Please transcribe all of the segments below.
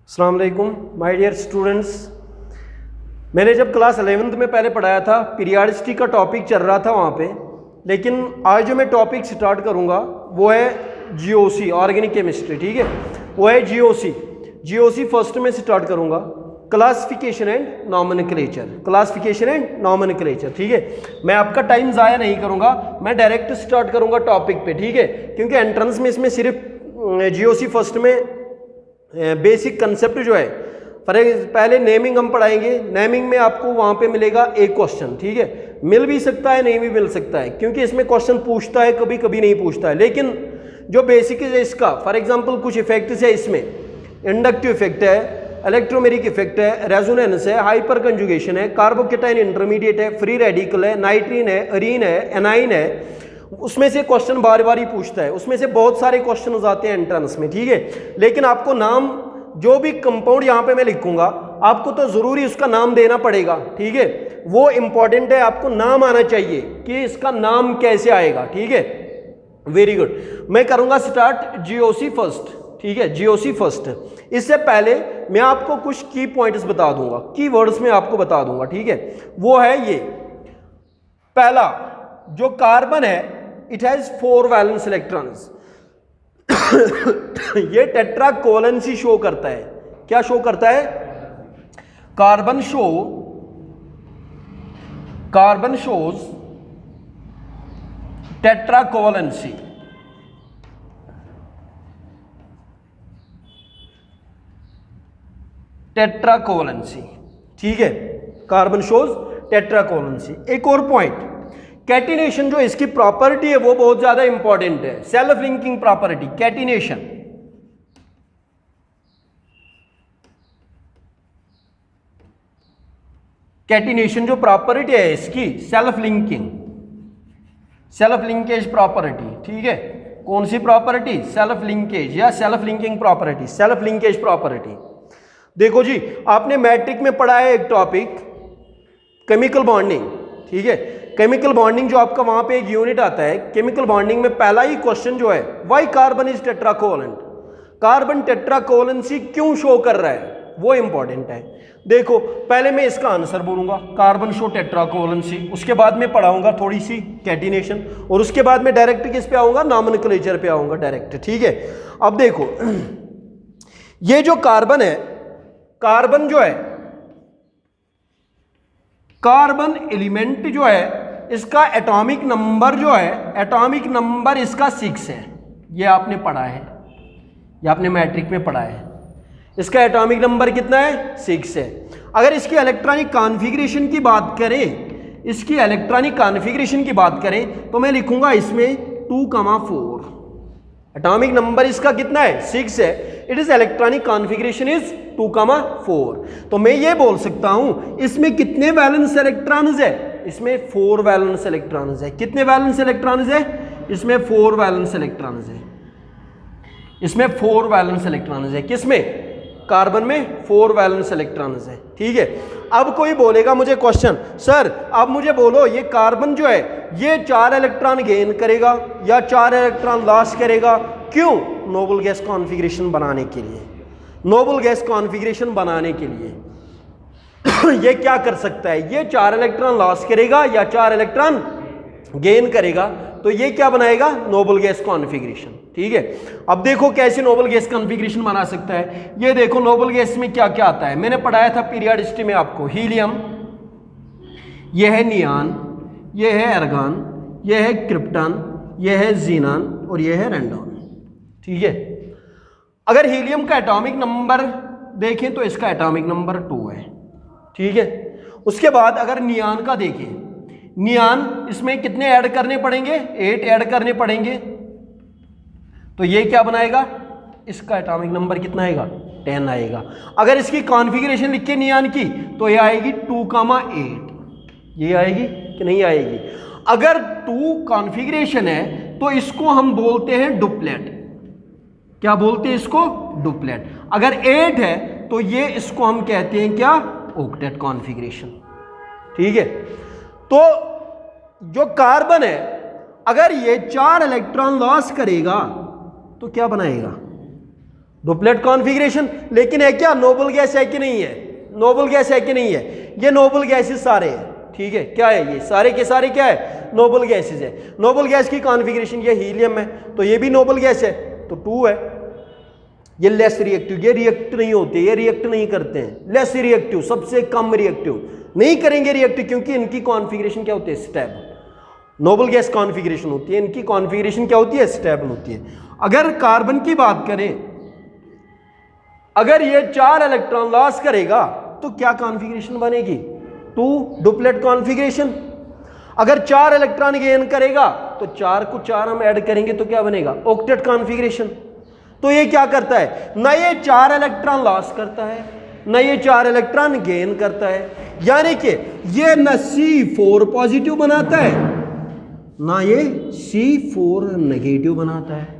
अस्सलाम वालेकुम my dear students. मैंने जब क्लास 11th में पहले पढ़ाया था, पीरियडिसिटी का टॉपिक चल रहा था वहाँ पे, लेकिन आज जो मैं टॉपिक स्टार्ट करूँगा वो है जीओसी, ऑर्गेनिक केमिस्ट्री। ठीक है, वो है जीओसी फर्स्ट में स्टार्ट करूँगा, classification and nomenclature, classification and nomenclature. ठीक है, मैं आपका टाइम ज़ाया नहीं करूँगा, मैं डायरेक्ट स्टार्ट करूँगा टॉपिक पे। ठीक है, क्योंकि एंट्रेंस में इसमें सिर्फ जीओसी फर्स्ट में बेसिक कंसेप्ट जो है, पहले नेमिंग हम पढ़ाएंगे। नेमिंग में आपको वहाँ पे मिलेगा एक क्वेश्चन। ठीक है, मिल भी सकता है, नहीं भी मिल सकता है, क्योंकि इसमें क्वेश्चन पूछता है, कभी कभी नहीं पूछता है। लेकिन जो बेसिक है इसका, फॉर एग्जांपल कुछ इफेक्ट्स है इसमें, इंडक्टिव इफेक्ट है, इलेक्ट्रोमेरिक इफेक्ट है, रेजोनेंस है, हाइपर कंजुगेशन है, कार्बोकेटाइन इंटरमीडिएट है, फ्री रेडिकल है, नाइट्रीन है, अरीन है, एनाइन है। उसमें से क्वेश्चन बार बार ही पूछता है, उसमें से बहुत सारे क्वेश्चन आते हैं एंट्रेंस में। ठीक है, लेकिन आपको नाम, जो भी कंपाउंड यहाँ पे मैं लिखूंगा, आपको तो जरूरी उसका नाम देना पड़ेगा। ठीक है, वो इंपॉर्टेंट है, आपको नाम आना चाहिए कि इसका नाम कैसे आएगा। ठीक है, वेरी गुड। मैं करूंगा स्टार्ट जीओसी फर्स्ट। ठीक है, जीओसी फर्स्ट। इससे पहले मैं आपको कुछ की पॉइंट्स बता दूंगा, की वर्ड्स में आपको बता दूंगा। ठीक है, वो है ये पहला, जो कार्बन है, इट हैज 4 वैलेंस इलेक्ट्रॉन्स। ये टेट्रा कोवलेंसी शो करता है। क्या शो करता है? Carbon shows tetra covalency. Tetra covalency. ठीक है, कार्बन शोज टेट्रा कोवलेंसी। एक और पॉइंट, कैटिनेशन जो इसकी प्रॉपर्टी है वो बहुत ज्यादा इंपॉर्टेंट है, सेल्फ लिंकिंग प्रॉपर्टी। कैटिनेशन जो प्रॉपर्टी है इसकी, सेल्फ लिंकेज प्रॉपर्टी। ठीक है, कौन सी प्रॉपर्टी? सेल्फ लिंकेज या self linking property, self linkage property. देखो जी, आपने मैट्रिक में पढ़ा है एक टॉपिक, केमिकल बॉन्डिंग। ठीक है, केमिकल बॉन्डिंग जो आपका वहां पे एक यूनिट आता है, केमिकल बॉन्डिंग में पहला ही क्वेश्चन जो है, व्हाई कार्बन इज टेट्राकोवलेंट, कार्बन टेट्राकोवलेंसी क्यों शो कर रहा है, वो इंपॉर्टेंट है। देखो, पहले मैं इसका आंसर बोलूंगा, कार्बन शो टेट्राकोवलेंसी, उसके बाद में पढ़ाऊंगा थोड़ी सी कैटिनेशन, और उसके बाद में डायरेक्ट किस पे आऊंगा? नॉमेनक्लेचर पे आऊंगा डायरेक्ट। ठीक है, अब देखो, ये जो कार्बन है, कार्बन जो है, कार्बन एलिमेंट जो है, इसका एटॉमिक नंबर जो है, एटॉमिक नंबर इसका 6 है। ये आपने पढ़ा है, ये आपने मैट्रिक में पढ़ा है। इसका एटॉमिक नंबर कितना है? 6 है। अगर इसकी इलेक्ट्रॉनिक कॉन्फ़िगरेशन की बात करें, इसकी इलेक्ट्रॉनिक कॉन्फ़िगरेशन की बात करें, तो मैं लिखूंगा इसमें 2,4। एटॉमिक नंबर इसका कितना है? 6 है। It is electronic configuration is 2,4। तो मैं ये बोल सकता हूं इसमें कितने वैलेंस इलेक्ट्रॉन्स है? इसमें 4 वैलेंस इलेक्ट्रॉन्स है। कितने वैलेंस इलेक्ट्रॉन्स है? इसमें 4 वैलेंस इलेक्ट्रॉन्स है। इसमें 4 वैलेंस इलेक्ट्रॉन्स है। किसमें? कार्बन में 4 वैलेंस इलेक्ट्रॉन्स है। ठीक है, अब कोई बोलेगा मुझे क्वेश्चन, सर अब मुझे बोलो, ये कार्बन जो है ये 4 इलेक्ट्रॉन गेन करेगा या 4 इलेक्ट्रॉन लॉस करेगा? क्यों? नोबल गैस कॉन्फ़िगरेशन बनाने के लिए, नोबल गैस कॉन्फ़िगरेशन बनाने के लिए ये क्या कर सकता है? ये 4 इलेक्ट्रॉन लॉस करेगा या 4 इलेक्ट्रॉन गेन करेगा, तो ये क्या बनाएगा? Noble gas configuration. ठीक है, अब देखो कैसे नोबल गैस कॉन्फ़िगरेशन बना सकता है। ये देखो नोबल गैस में क्या क्या आता है, मैंने पढ़ाया था पीरियडिसिटी में आपको। हीलियम, ये है नियान, ये है एर्गॉन, ये है क्रिप्टॉन, ये है जीनान और ये है रेंडॉन। ठीक है, अगर हीलियम का एटॉमिक नंबर देखें तो इसका एटॉमिक नंबर 2 है। ठीक है, उसके बाद अगर नियान का देखें, नियान इसमें कितने ऐड करने पड़ेंगे? 8 ऐड करने पड़ेंगे। तो ये क्या बनाएगा? इसका एटॉमिक नंबर कितना आएगा? 10 आएगा। अगर इसकी कॉन्फ़िगरेशन लिख के नियान की, तो ये आएगी 2,8। ये आएगी कि नहीं आएगी? अगर 2 कॉन्फ़िगरेशन है तो इसको हम बोलते हैं डुप्लेट। क्या बोलते हैं इसको? डुप्लेट। अगर 8 है तो ये इसको हम कहते हैं क्या? Octet configuration. ठीक है, तो जो कार्बन है, अगर ये 4 इलेक्ट्रॉन लॉस करेगा तो क्या बनाएगा? Duplet configuration. लेकिन है क्या? नोबल गैस है कि नहीं है? नोबल गैस है कि नहीं है? ये नोबल गैसेस सारे हैं, ठीक है। क्या है? ये सारे के सारे क्या है? नोबल गैसेस है। नोबल गैस की कॉन्फ़िगरेशन ये हीलियम है, तो ये भी नोबल गैस है, तो 2 है। ये लेस रिएक्टिव, ये रिएक्ट नहीं होते, ये रिएक्ट नहीं करते हैं। लेस रिएक्टिव, सबसे कम रिएक्टिव, नहीं करेंगे रिएक्ट, क्योंकि इनकी कॉन्फ़िगरेशन क्या होती है? स्टेबल। नोबल गैस कॉन्फ़िगरेशन होती है, इनकी कॉन्फ़िगरेशन क्या होती है? स्टेबल होती है। अगर कार्बन की बात करें, अगर ये 4 इलेक्ट्रॉन लॉस करेगा तो क्या कॉन्फ़िगरेशन बनेगी? 2 डुप्लेट कॉन्फ़िगरेशन। अगर 4 इलेक्ट्रॉन गेन करेगा तो 4 को 4 हम ऐड करेंगे तो क्या बनेगा? Octet configuration. तो ये क्या करता है? ना ये 4 इलेक्ट्रॉन लॉस करता है, ना ये 4 इलेक्ट्रॉन गेन करता है, यानी कि ये न C4 पॉजिटिव बनाता है, ना ये C4 नेगेटिव बनाता है।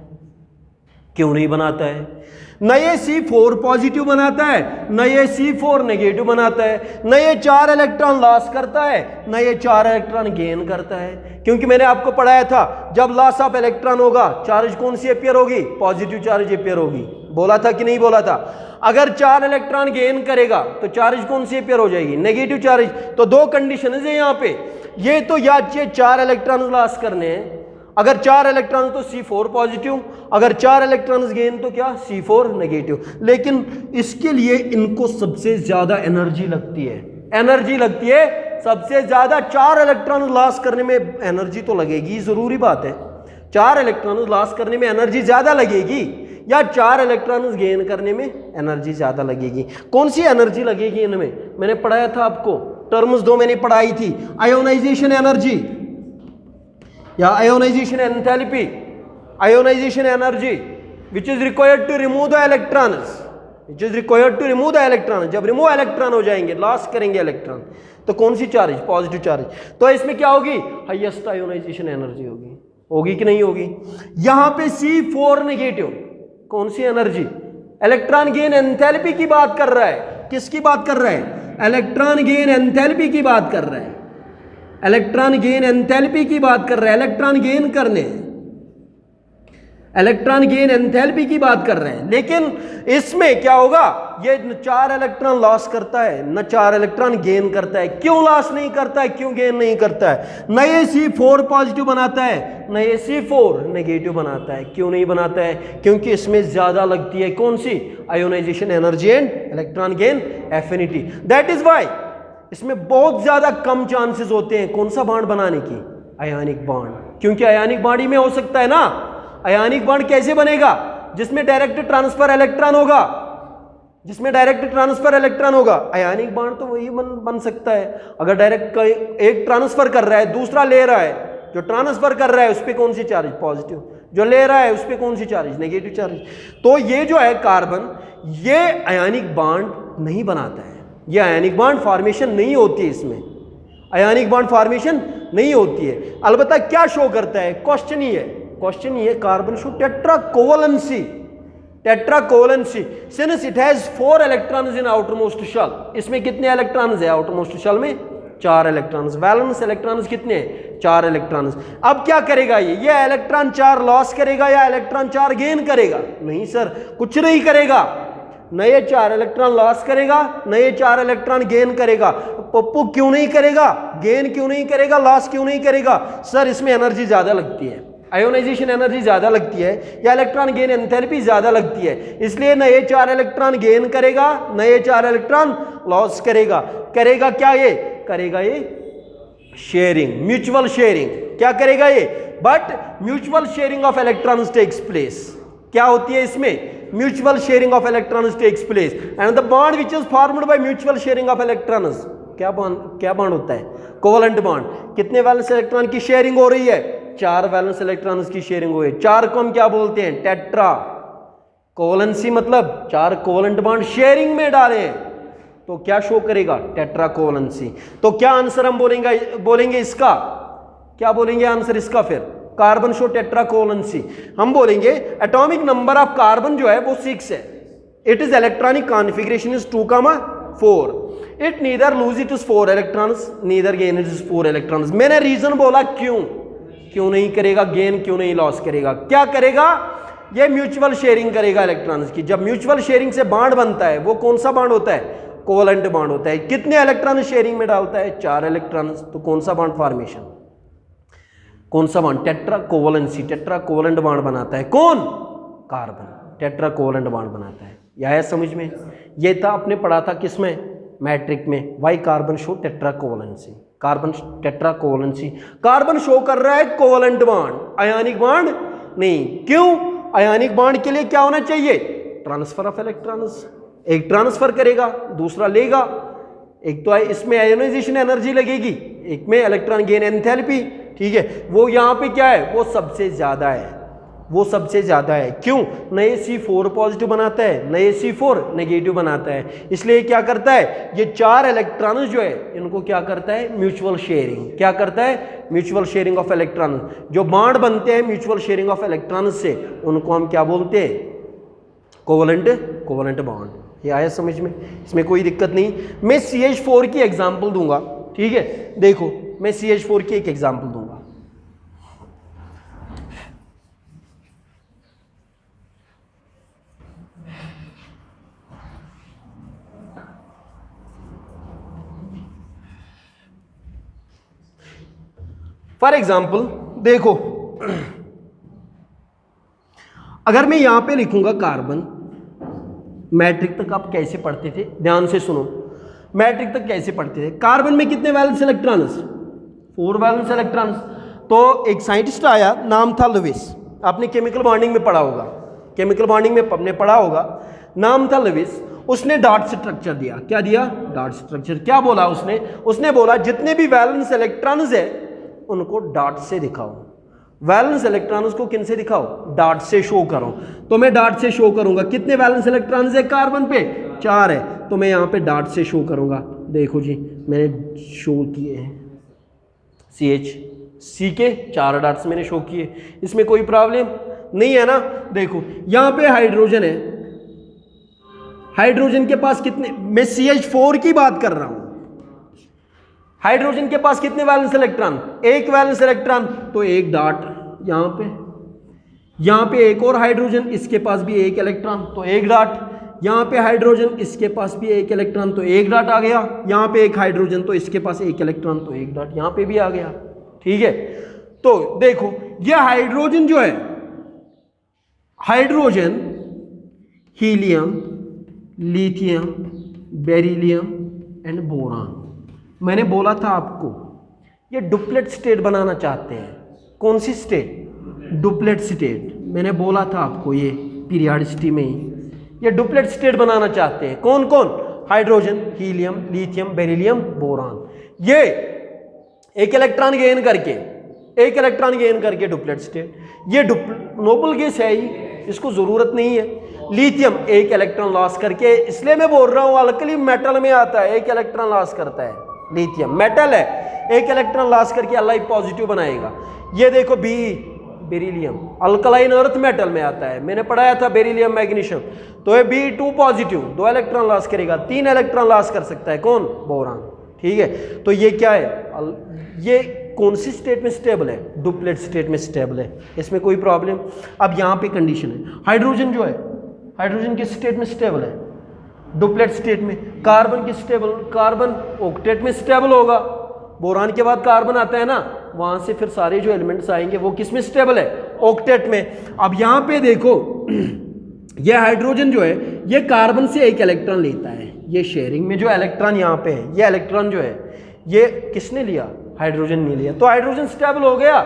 क्यों नहीं बनाता है? न ये C4 पॉजिटिव बनाता है, न ये C4 नेगेटिव बनाता है, न ये 4 इलेक्ट्रॉन लॉस करता है, न ये 4 इलेक्ट्रॉन गेन करता है। क्योंकि मैंने आपको पढ़ाया था, जब लॉस ऑफ इलेक्ट्रॉन होगा चार्ज कौन सी अपियर होगी? पॉजिटिव चार्ज अपियर होगी। बोला था कि नहीं बोला था? अगर 4 इलेक्ट्रॉन गेन करेगा तो चार्ज कौन सी अपियर हो जाएगी? Negative charge. तो 2 कंडीशन है यहाँ पे। ये तो याद 4 इलेक्ट्रॉन लॉस करने हैं। अगर 4 इलेक्ट्रॉन तो C4 पॉजिटिव, अगर 4 इलेक्ट्रॉन गेन तो क्या? C4 negative. लेकिन इसके लिए इनको सबसे ज्यादा एनर्जी लगती है, एनर्जी लगती है सबसे ज्यादा। 4 इलेक्ट्रॉन लॉस करने में एनर्जी तो लगेगी, जरूरी बात है। 4 इलेक्ट्रॉन लॉस करने में एनर्जी ज्यादा लगेगी या 4 इलेक्ट्रॉन गेन करने में एनर्जी ज्यादा लगेगी? कौन सी एनर्जी लगेगी इनमें? मैंने पढ़ाया था आपको, टर्म्स 2 मैंने पढ़ाई थी। आयोनाइजेशन एनर्जी या ionisation enthalpy, ionisation energy which is required to remove the electrons, which is required to remove the electron. जब रिमूव इलेक्ट्रॉन हो जाएंगे, लॉस करेंगे इलेक्ट्रॉन, तो कौन सी चार्ज? Positive charge. तो इसमें क्या होगी? हाईएस्ट आयोनाइजेशन एनर्जी होगी। होगी कि नहीं होगी? यहां पे C4 नेगेटिव, कौन सी एनर्जी? इलेक्ट्रॉन गेन एंथैल्पी की बात कर रहा है। किसकी बात कर रहा है? इलेक्ट्रॉन गेन एंथैल्पी की बात कर रहा है। इलेक्ट्रॉन गेन एंथैल्पी की बात कर रहा है। इलेक्ट्रॉन गेन करने, इलेक्ट्रॉन गेन एंथैल्पी की बात कर रहे हैं। लेकिन इसमें क्या होगा? ये न 4 इलेक्ट्रॉन लॉस करता है, न 4 इलेक्ट्रॉन गेन करता है। क्यों लॉस नहीं करता है? क्यों गेन नहीं करता है? न ये C4 पॉजिटिव बनाता है, न ये C4 नेगेटिव बनाता है। क्यों नहीं बनाता है? क्योंकि इसमें ज्यादा लगती है कौन सी? Ionization energy and electron gain affinity. That is why इसमें बहुत ज्यादा कम चांसेस होते हैं कौन सा बॉन्ड बनाने की? Ionic bond. क्योंकि आयनिक बॉन्ड ही में हो सकता है ना। आयनिक बॉन्ड कैसे बनेगा? जिसमें डायरेक्ट ट्रांसफर इलेक्ट्रॉन होगा, जिसमें डायरेक्ट ट्रांसफर इलेक्ट्रॉन होगा। आयनिक बॉन्ड तो वही बन सकता है अगर डायरेक्ट एक ट्रांसफर कर रहा है, दूसरा ले रहा है। जो ट्रांसफर कर रहा है उस पर कौन सी चार्ज? पॉजिटिव। जो ले रहा है उस पर कौन सी चार्ज? Negative charge. तो ये जो है कार्बन, ये आयनिक बॉन्ड नहीं बनाता है। ये आयनिक बॉन्ड फॉर्मेशन नहीं होती है, इसमें आयनिक बॉन्ड फॉर्मेशन नहीं होती है। अलबत्ता क्या शो करता है? क्वेश्चन ही है, क्वेश्चन ये carbon show tetra covalency, tetra covalency since it has 4 electrons in outer most shell. इसमें कितने इलेक्ट्रॉन्स है आउटर मोस्ट शेल में? 4 इलेक्ट्रॉन्स। वैलेंस इलेक्ट्रॉन्स कितने हैं? 4 इलेक्ट्रॉन्स। अब क्या करेगा ये इलेक्ट्रॉन 4 लॉस करेगा या इलेक्ट्रॉन 4 गेन करेगा? नहीं सर, कुछ नहीं करेगा। न ये 4 इलेक्ट्रॉन लॉस करेगा, न ये 4 इलेक्ट्रॉन गेन करेगा। पप्पू क्यों नहीं करेगा? गेन क्यों नहीं करेगा? लॉस क्यों नहीं करेगा? सर इसमें एनर्जी ज्यादा लगती है, आयोनाइजेशन एनर्जी ज्यादा लगती है या इलेक्ट्रॉन गेन एंथैल्पी ज्यादा लगती है, इसलिए न ये 4 इलेक्ट्रॉन गेन करेगा, न ये 4 इलेक्ट्रॉन लॉस करेगा। करेगा क्या? ये करेगा ये शेयरिंग, म्यूचुअल शेयरिंग। क्या करेगा ये? But mutual sharing of electrons takes place. क्या होती है इसमें? Mutual sharing of electrons takes place and the bond which is formed by mutual sharing of electrons. क्या बॉन्ड होता है? Covalent bond. कितने वैलेंस इलेक्ट्रॉन की शेयरिंग हो रही है? 4 वैलेंस इलेक्ट्रॉन्स की शेयरिंग हो रही है। 4 को हम क्या बोलते हैं? टेट्रा। कोवेलेंसी मतलब 4 कोवेलेंट बॉन्ड शेयरिंग में डाले हैं, तो क्या शो करेगा? Tetra covalency. तो क्या आंसर हम बोलेंगे इसका? क्या बोलेंगे आंसर इसका? फिर कार्बन शो टेट्रा कोवेलेंसी। हम बोलेंगे एटॉमिक नंबर ऑफ कार्बन जो है वो 6 है। It is electronic configuration is 2,4। It neither lose it is 4 electrons, neither gain it is 4 electrons. मैंने रीजन बोला क्यों? क्यों नहीं करेगा, गेन क्यों नहीं लॉस करेगा, क्या करेगा, ये म्यूचुअल शेयरिंग करेगा इलेक्ट्रॉन्स की। जब म्यूचुअल शेयरिंग से बॉन्ड बनता है, वो कौन सा बॉन्ड होता है, कोवलेंट बॉन्ड होता है। कितने इलेक्ट्रॉन शेयरिंग में डालता है, 4 इलेक्ट्रॉन। तो कौन सा बॉन्ड फॉर्मेशन, कौन सा bond, tetra covalency, tetra covalent bond बनाता है कौन, कार्बन, टेट्रा कोवलेंट बॉन्ड बनाता है। यह है समझ में, ये था आपने पढ़ा था किसमें, मैट्रिक में, why carbon show tetra covalency, carbon tetra covalency, carbon show कर रहा है कोवलेंट बॉन्ड, आयनिक बॉन्ड नहीं। क्यों, आयनिक बॉन्ड के लिए क्या होना चाहिए, ट्रांसफर ऑफ इलेक्ट्रॉन्स, एक ट्रांसफर करेगा दूसरा लेगा, एक तो इसमें आयोनाइजेशन एनर्जी लगेगी, एक में इलेक्ट्रॉन गेन एंथैल्पी, ठीक है। वो यहाँ पे क्या है, वो सबसे ज्यादा है, वो सबसे ज्यादा है। क्यों, नए C4 पॉजिटिव बनाता है, नए C4 नेगेटिव बनाता है, इसलिए क्या करता है, ये 4 इलेक्ट्रॉन जो है इनको क्या करता है, म्यूचुअल शेयरिंग, क्या करता है, म्यूचुअल शेयरिंग ऑफ इलेक्ट्रॉन। जो बॉन्ड बनते हैं म्यूचुअल शेयरिंग ऑफ इलेक्ट्रॉन से, उनको हम क्या बोलते हैं, कोवलेंट बॉन्ड। ये आया समझ में, इसमें कोई दिक्कत नहीं। मैं CH4 की एग्जांपल दूंगा, ठीक है, देखो मैं CH4 की एक एग्जांपल दूंगा। फॉर एग्जाम्पल देखो, अगर मैं यहां पे लिखूंगा कार्बन, मैट्रिक तक आप कैसे पढ़ते थे, ध्यान से सुनो, मैट्रिक तक कैसे पढ़ते थे, कार्बन में कितने वैलेंस इलेक्ट्रॉन्स, 4 वैलेंस इलेक्ट्रॉन्स। तो एक साइंटिस्ट आया, नाम था लुइस, आपने केमिकल बॉन्डिंग में पढ़ा होगा, केमिकल बॉन्डिंग में आपने पढ़ा होगा, नाम था लुइस। उसने डॉट स्ट्रक्चर दिया, क्या दिया, डॉट स्ट्रक्चर। क्या बोला उसने बोला जितने भी वैलेंस इलेक्ट्रॉन्स है उनको डॉट से दिखाओ, वैलेंस इलेक्ट्रॉन्स को किन से दिखाओ, डॉट से शो करो। तो मैं डॉट से शो करूंगा, कितने वैलेंस इलेक्ट्रॉन्स है कार्बन पे, 4 है, तो मैं यहां पे डॉट से शो करूंगा। देखो जी मैंने शो किए हैं, CH के 4 डॉट्स मैंने शो किए, इसमें कोई प्रॉब्लम नहीं है ना। देखो यहां पे हाइड्रोजन है, हाइड्रोजन के पास कितने, मैं CH4 की बात कर रहा हूं, हाइड्रोजन के पास कितने वैलेंस इलेक्ट्रॉन, 1 वैलेंस इलेक्ट्रॉन, तो 1 डॉट यहां पे एक और हाइड्रोजन, इसके पास भी 1 इलेक्ट्रॉन, तो 1 डॉट, यहां पे हाइड्रोजन, इसके पास भी 1 इलेक्ट्रॉन, तो 1 डॉट आ गया, यहां पे एक हाइड्रोजन, तो इसके पास 1 इलेक्ट्रॉन, तो 1 डॉट यहां पे भी आ गया, ठीक है। तो देखो ये हाइड्रोजन जो है, hydrogen, helium, lithium, beryllium and boron, मैंने बोला था आपको ये डुप्लेट स्टेट बनाना चाहते हैं। कौन सी स्टेट, डुप्लेट स्टेट, मैंने बोला था आपको ये पीरियडिसिटी में ही ये डुप्लेट स्टेट बनाना चाहते हैं। कौन कौन, hydrogen, helium, lithium, beryllium, boron, ये एक इलेक्ट्रॉन गेन करके डुप्लेट स्टेट, ये नोबल गैस है ही, इसको जरूरत नहीं है। लिथियम 1 इलेक्ट्रॉन लॉस करके, इसलिए मैं बोल रहा हूं अल्कली मेटल में आता है, 1 इलेक्ट्रॉन लॉस करता है, लिथियम मेटल है, 1 इलेक्ट्रॉन लॉस करके Li पॉजिटिव बनाएगा। ये देखो बेरिलियम अल्कलाइन अर्थ मेटल में आता है, मैंने पढ़ाया था बेरिलियम मैग्नीशियम, तो ये B2 पॉजिटिव 2 इलेक्ट्रॉन लॉस करेगा, 3 इलेक्ट्रॉन लॉस कर सकता है कौन, बोरान, ठीक है। तो ये क्या है, ये कौन सी स्टेट में स्टेबल है, डुप्लेट स्टेट में स्टेबल है, इसमें कोई प्रॉब्लम। अब यहाँ पे कंडीशन है, हाइड्रोजन जो है, हाइड्रोजन किस स्टेट में स्टेबल है, डुप्लेट स्टेट में। कार्बन किस स्टेबल, कार्बन ऑक्टेट में स्टेबल होगा, बोरान के बाद कार्बन आता है ना, वहां से फिर सारे जो एलिमेंट्स आएंगे वो किस में स्टेबल है, ऑक्टेट में। अब यहाँ पे देखो ये हाइड्रोजन जो है ये कार्बन से 1 इलेक्ट्रॉन लेता है, ये शेयरिंग में जो इलेक्ट्रॉन यहाँ पे है, ये इलेक्ट्रॉन जो है ये किसने लिया, हाइड्रोजन ने लिया, तो हाइड्रोजन स्टेबल हो गया,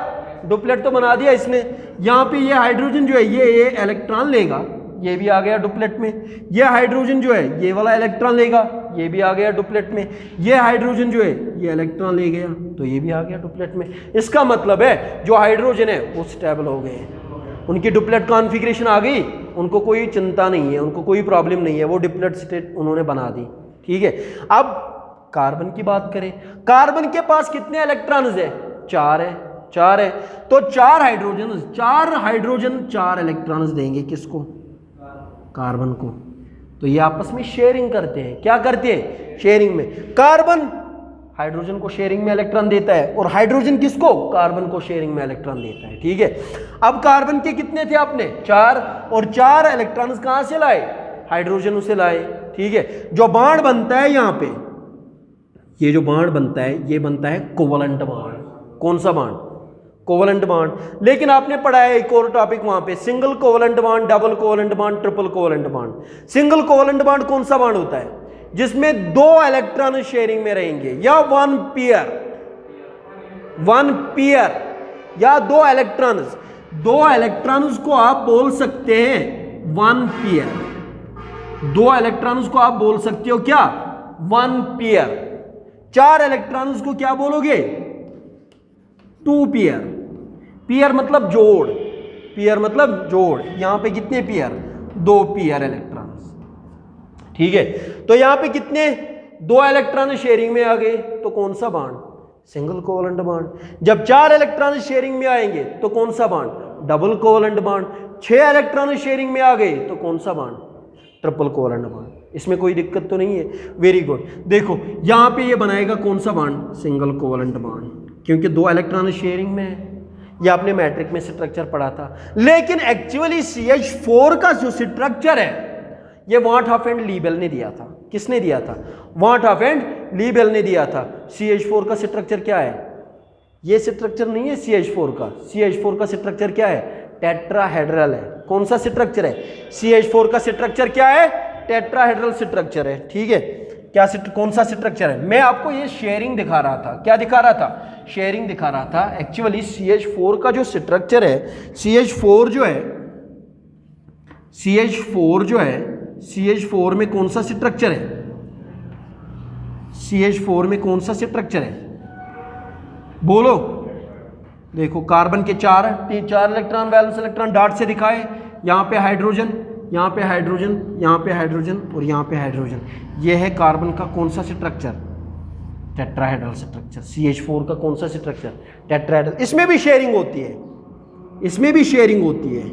डुप्लेट तो बना दिया इसने। यहाँ पे ये हाइड्रोजन जो है ये इलेक्ट्रॉन लेगा, ये भी आ गया डुप्लेट में। ये हाइड्रोजन जो है ये वाला इलेक्ट्रॉन लेगा, ये भी आ गया डुप्लेट में। ये हाइड्रोजन जो है ये इलेक्ट्रॉन ले गया, तो ये भी आ गया डुप्लेट में। इसका मतलब है जो हाइड्रोजन है वो स्टेबल हो गए, उनकी डुप्लेट कॉन्फ़िगरेशन आ गई, उनको कोई चिंता नहीं है, उनको कोई प्रॉब्लम नहीं है, वो डुप्लेट स्टेट उन्होंने बना दी, ठीक है। अब कार्बन की बात करें, कार्बन के पास कितने इलेक्ट्रॉन्स है, 4 है, 4 है, तो 4 हाइड्रोजन 4 इलेक्ट्रॉन्स देंगे किसको, कार्बन को। तो ये आपस में शेयरिंग करते हैं, क्या करते हैं, शेयरिंग में। कार्बन हाइड्रोजन को शेयरिंग में इलेक्ट्रॉन देता है, और हाइड्रोजन किसको? कार्बन को शेयरिंग में इलेक्ट्रॉन देता है। ठीक है, अब कार्बन के कितने थे आपने? 4, और 4 इलेक्ट्रॉन्स कहां से लाए? हाइड्रोजन से लाए। ठीक है, जो बॉन्ड बनता है यहां पे, ये जो बॉन्ड बनता है ये बनता है कोवलेंट बॉन्ड। कौन सा बॉन्ड? Covalent bond. लेकिन आपने पढ़ा है एक और टॉपिक वहां पे, single covalent bond, double covalent bond, triple covalent bond. Single covalent bond कौन सा बॉन्ड होता है? जिसमें 2 इलेक्ट्रॉन शेयरिंग में रहेंगे, या 1 पेयर या 2 इलेक्ट्रॉन्स। 2 इलेक्ट्रॉन्स को आप बोल सकते हैं 1 पेयर। 2 इलेक्ट्रॉन्स को आप बोल सकते हो क्या? 1 पेयर। 4 इलेक्ट्रॉन्स को क्या बोलोगे? 2 पेयर। पेयर मतलब जोड़, पेयर मतलब जोड़। यहां पे कितने पेयर? 2 pair electrons. ठीक है, तो यहां पे कितने? 2 इलेक्ट्रॉन शेयरिंग में आ गए, तो कौन सा बॉन्ड? Single covalent bond. जब 4 इलेक्ट्रॉन शेयरिंग में आएंगे तो कौन सा bond? Double covalent bond. 6 electron sharing में आ गए तो कौन सा बॉन्ड? Triple covalent bond. इसमें कोई दिक्कत तो नहीं है? Very good. देखो यहां पे ये बनाएगा कौन सा बॉन्ड? सिंगल कोवलेंट बॉन्ड, क्योंकि 2 इलेक्ट्रॉन शेयरिंग में है। ये आपने मैट्रिक में स्ट्रक्चर पढ़ा था। लेकिन एक्चुअली CH4 का जो स्ट्रक्चर है ये वॉन हॉफ एंड लीबेल ने दिया था। किसने दिया था? वॉन हॉफ एंड लीबेल ने दिया था। CH4 का स्ट्रक्चर क्या है? ये स्ट्रक्चर नहीं है CH4 का। CH4 का स्ट्रक्चर क्या है? टेट्राहेड्रल है। कौन सा स्ट्रक्चर है? CH4 का स्ट्रक्चर क्या है? टेट्राहेड्रल स्ट्रक्चर है। ठीक है, क्या कौन सा स्ट्रक्चर है? मैं आपको ये शेयरिंग दिखा रहा था। क्या दिखा रहा था? शेयरिंग दिखा रहा था। एक्चुअली CH4 का जो स्ट्रक्चर है, CH4 में कौन सा स्ट्रक्चर है? CH4 में कौन सा स्ट्रक्चर है? बोलो। देखो कार्बन के 4 इलेक्ट्रॉन, वैलेंस इलेक्ट्रॉन डॉट से दिखाए। यहां पे हाइड्रोजन, यहां पे हाइड्रोजन, यहां पे हाइड्रोजन और यहां पे हाइड्रोजन। यह है कार्बन का कौन सा स्ट्रक्चर? Tetrahedral structure. CH4 का कौन सा स्ट्रक्चर? टेट्राहेड्रल। इसमें भी शेयरिंग होती है, इसमें भी शेयरिंग होती है।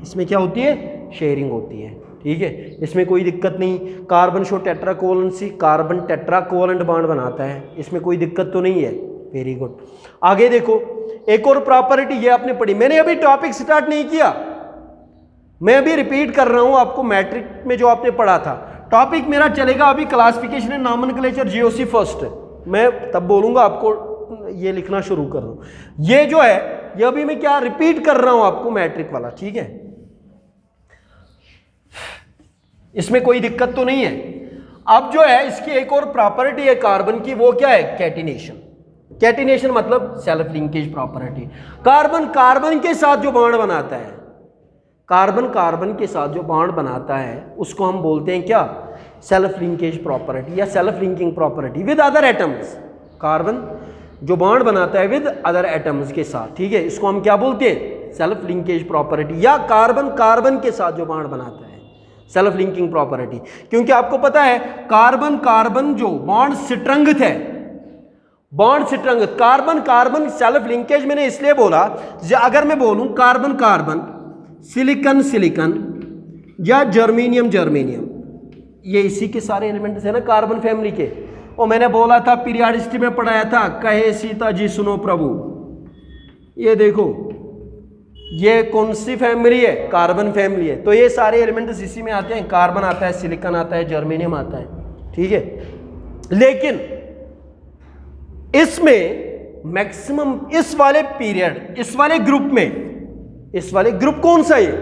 इसमें क्या होती है? शेयरिंग होती है। ठीक है, इसमें कोई दिक्कत नहीं। कार्बन शो टेट्राकोवलेंसी, कार्बन टेट्राकोवलेंट बॉन्ड बनाता है, इसमें कोई दिक्कत तो नहीं है। Very good. आगे देखो, एक और प्रॉपर्टी ये आपने पढ़ी। मैंने अभी टॉपिक स्टार्ट नहीं किया, मैं अभी रिपीट कर रहा हूं आपको मैट्रिक में जो आपने पढ़ा था। टॉपिक मेरा चलेगा अभी classification and nomenclature GOC first. मैं तब बोलूंगा आपको ये लिखना शुरू कर रहा हूं। ये जो है ये अभी मैं क्या रिपीट कर रहा हूं आपको मैट्रिक वाला। ठीक है, इसमें कोई दिक्कत तो नहीं है। अब जो है इसकी एक और प्रॉपर्टी है कार्बन की, वो क्या है? कैटिनेशन। कैटिनेशन मतलब self linkage property. Carbon carbon के साथ जो बॉन्ड बनाता है, कार्बन कार्बन के साथ जो बॉन्ड बनाता है उसको हम बोलते हैं क्या? सेल्फ लिंकेज प्रॉपर्टी या self linking property with other atoms. Carbon जो बॉन्ड बनाता है विद अदर एटम्स के साथ, ठीक है, इसको हम क्या बोलते हैं? Self linkage property. या कार्बन कार्बन के साथ जो बॉन्ड बनाता है, सेल्फ लिंकिंग प्रॉपर्टी। क्योंकि आपको पता है कार्बन कार्बन जो बॉन्ड स्ट्रेंथ है, bond strength, carbon carbon self linkage मैंने इसलिए बोला, अगर मैं बोलूं कार्बन कार्बन, सिलिकन सिलिकन या जर्मेनियम जर्मेनियम, ये इसी के सारे एलिमेंट्स है ना कार्बन फैमिली के। और मैंने बोला था पीरियोडिसिटी में पढ़ाया था, कहे सीता जी सुनो प्रभु। ये देखो ये कौन सी फैमिली है? कार्बन फैमिली है। तो ये सारे एलिमेंट्स इसी में आते हैं। कार्बन आता है, सिलिकॉन आता है, जर्मेनियम आता है। ठीक है, लेकिन इसमें मैक्सिमम इस वाले पीरियड, इस वाले ग्रुप में, इस वाले ग्रुप कौन सा है?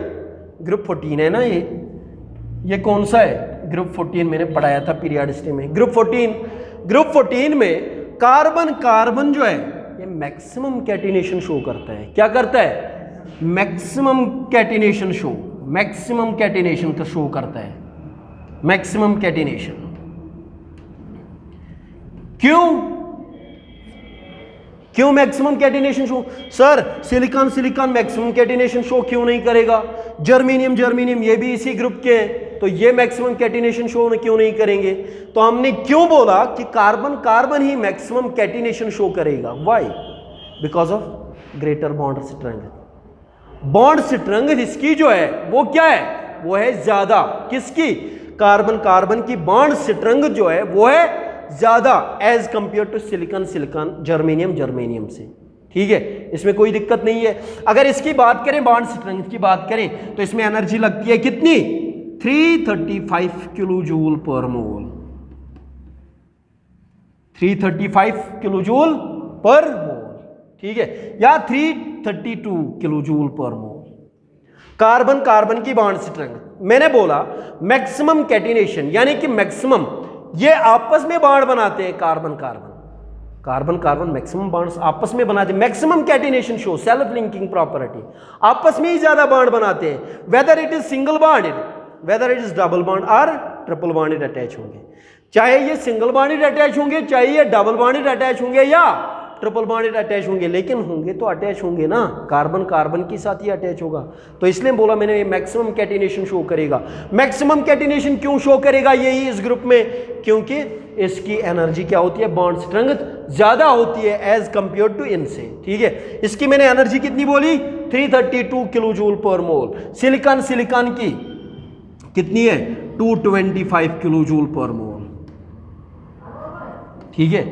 ग्रुप 14 है ना। ये कौन सा है? ग्रुप 14 मैंने पढ़ाया था पीरियोडिसिटी में। ग्रुप 14 में कार्बन कार्बन जो है ये मैक्सिमम कैटिनेशन शो करता है। क्या करता है? Maximum catenation show, maximum catenation का शो करता है। मैक्सिमम कैटिनेशन क्यों maximum catenation show? Sir silicon silicon maximum catenation show क्यों नहीं करेगा? जर्मेनियम जर्मेनियम ये भी इसी ग्रुप के हैं, तो ये मैक्सिमम कैटिनेशन शो क्यों नहीं करेंगे? तो हमने क्यों बोला कि कार्बन कार्बन ही मैक्सिमम कैटिनेशन शो करेगा? Why? Because of greater bond strength. Bond strength इसकी जो है वो क्या है? वो है ज्यादा। किसकी? कार्बन कार्बन की बॉन्ड स्ट्रेंथ जो है वो है ज़्यादा as compare to silicon, silicon, germanium, germanium से। ठीक है, इसमें कोई दिक्कत नहीं है। अगर इसकी बात करें, बॉन्ड स्ट्रेंथ की बात करें, तो इसमें एनर्जी लगती है कितनी? 335 किलो जूल पर मोल। 335 किलो जूल पर मोल, ठीक है, या 332 किलो जूल पर मोल। कार्बन कार्बन की बॉन्ड स्ट्रेंथ, मैंने बोला मैक्सिमम कैटिनेशन, यानी कि मैक्सिमम ये आपस में बॉन्ड बनाते हैं, carbon carbon, carbon carbon maximum bonds आपस में बनाते हैं। Maximum catenation show self linking property, आपस में ही ज्यादा बॉन्ड बनाते हैं, whether it is single bonded, whether it is double bond और ट्रिपल बॉन्डेड अटैच होंगे। चाहे ये सिंगल बॉन्डेड अटैच होंगे, चाहे ये डबल बॉन्डेड अटैच होंगे या ट्रिपल बॉन्डेड अटैच होंगे, लेकिन होंगे तो अटैच होंगे ना, कार्बन कार्बन के साथ ही अटैच होगा। तो इसलिए बोला मैंने ये मैक्सिमम कैटिनेशन शो करेगा। मैक्सिमम कैटिनेशन क्यों शो करेगा यही इस ग्रुप में? क्योंकि इसकी एनर्जी क्या होती है? बॉन्ड स्ट्रेंथ ज्यादा होती है एज कंपेयर टू इनसे। ठीक है, इसकी मैंने एनर्जी कितनी बोली? 332 किलो जूल पर मोल। सिलिकॉन, सिलिकॉन की कितनी है? 225 किलो जूल पर मोल। ठीक है,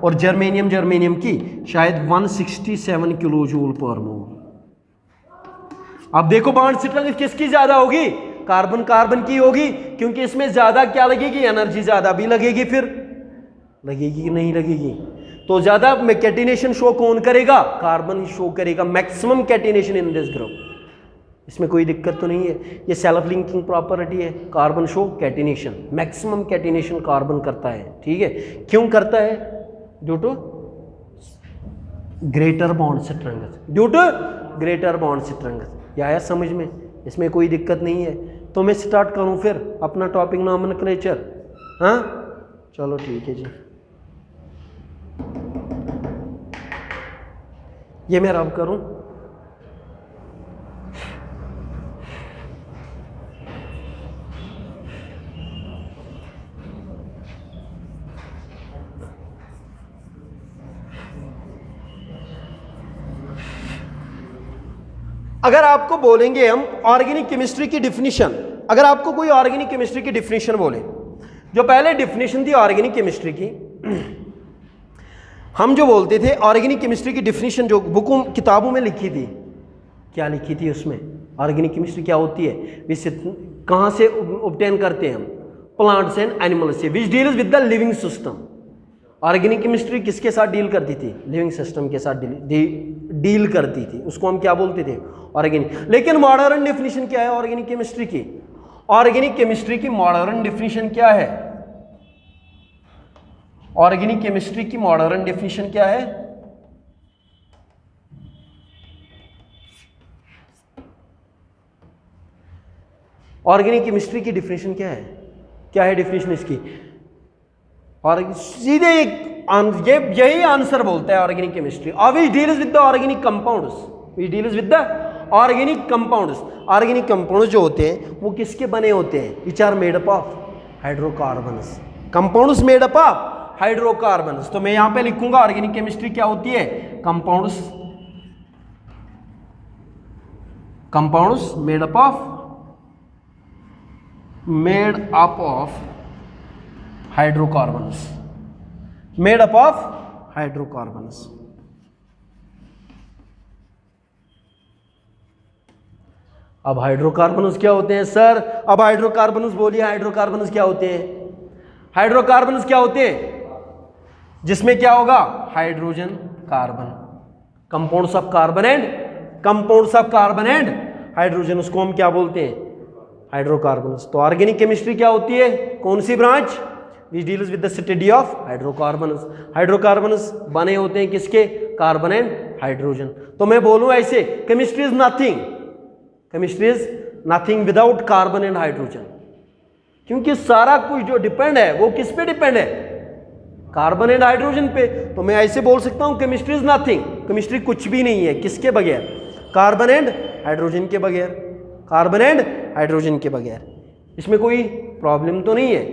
और जर्मेनियम, जर्मेनियम की शायद 167 किलो जूल पर मोल। अब देखो बॉन्ड स्ट्रेंथ किसकी ज्यादा होगी? कार्बन कार्बन की होगी, क्योंकि इसमें ज्यादा क्या लगेगी? एनर्जी ज्यादा भी लगेगी, फिर लगेगी कि नहीं लगेगी? तो ज्यादा कैटिनेशन शो कौन करेगा? कार्बन शो करेगा, maximum catenation in this group. इसमें कोई दिक्कत तो नहीं है, ये सेल्फ लिंकिंग प्रॉपर्टी है। Carbon show catenation, maximum catenation carbon करता है। ठीक है, क्यों करता है? Due to greater bond strength, due to greater bond strength. ये आया समझ में? इसमें कोई दिक्कत नहीं है। तो मैं स्टार्ट करूं फिर अपना टॉपिक नॉमेनक्लेचर? हाँ चलो ठीक है जी, ये मैं रब करूं। अगर आपको बोलेंगे हम ऑर्गेनिक केमिस्ट्री की डिफिनीशन, अगर आपको कोई ऑर्गेनिक केमिस्ट्री की डिफिनीशन बोले, जो पहले डिफिनीशन थी ऑर्गेनिक केमिस्ट्री की, हम जो बोलते थे ऑर्गेनिक केमिस्ट्री की डिफिनीशन जो बुकों किताबों में लिखी थी, क्या लिखी थी उसमें? ऑर्गेनिक केमिस्ट्री क्या होती है, कहाँ से ऑब्टेन करते हैं हम? प्लांट्स एंड एनिमल्स से, विच deals with the living system. Organic chemistry किसके साथ डील करती थी? लिविंग सिस्टम के साथ डील करती थी, उसको हम क्या बोलते थे? ऑर्गेनिक। लेकिन मॉडर्न डेफिनेशन क्या है ऑर्गेनिक केमिस्ट्री की? ऑर्गेनिक केमिस्ट्री की मॉडर्न डेफिनेशन क्या है? ऑर्गेनिक केमिस्ट्री की मॉडर्न डेफिनेशन क्या है? ऑर्गेनिक केमिस्ट्री की डेफिनेशन क्या है? क्या है डेफिनेशन इसकी? और सीधे यही आंसर बोलता है organic chemistry. Which deals with the organic compounds, which deals with the organic compounds. Organic compounds जो होते हैं वो किसके बने होते हैं? Which are made up of hydrocarbons. Compounds made up of hydrocarbons. तो मैं यहां पे लिखूंगा ऑर्गेनिक केमिस्ट्री क्या होती है? Compounds, compounds made up of hydrocarbons, made up of hydrocarbons. अब हाइड्रोकार्बन्स क्या होते हैं सर? अब हाइड्रोकार्बन्स बोलिए, हाइड्रोकार्बन्स क्या होते हैं? हाइड्रोकार्बन्स क्या होते हैं? जिसमें क्या होगा? Hydrogen carbon, compounds of carbon and hydrogen, उसको हम क्या बोलते हैं? हाइड्रोकार्बन्स। तो ऑर्गेनिक केमिस्ट्री क्या होती है? कौन सी branch? Which deals with the study of hydrocarbons. Hydrocarbons बने होते हैं किसके? Carbon and hydrogen. तो मैं बोलूं ऐसे, chemistry is nothing, chemistry is nothing without carbon and hydrogen, क्योंकि सारा कुछ जो डिपेंड है वो किस पे डिपेंड है? कार्बन एंड हाइड्रोजन पे। तो मैं ऐसे बोल सकता हूं केमिस्ट्री इज नथिंग, केमिस्ट्री कुछ भी नहीं है, किसके बगैर? कार्बन एंड हाइड्रोजन के बगैर, कार्बन एंड हाइड्रोजन के बगैर। इसमें कोई प्रॉब्लम तो नहीं है,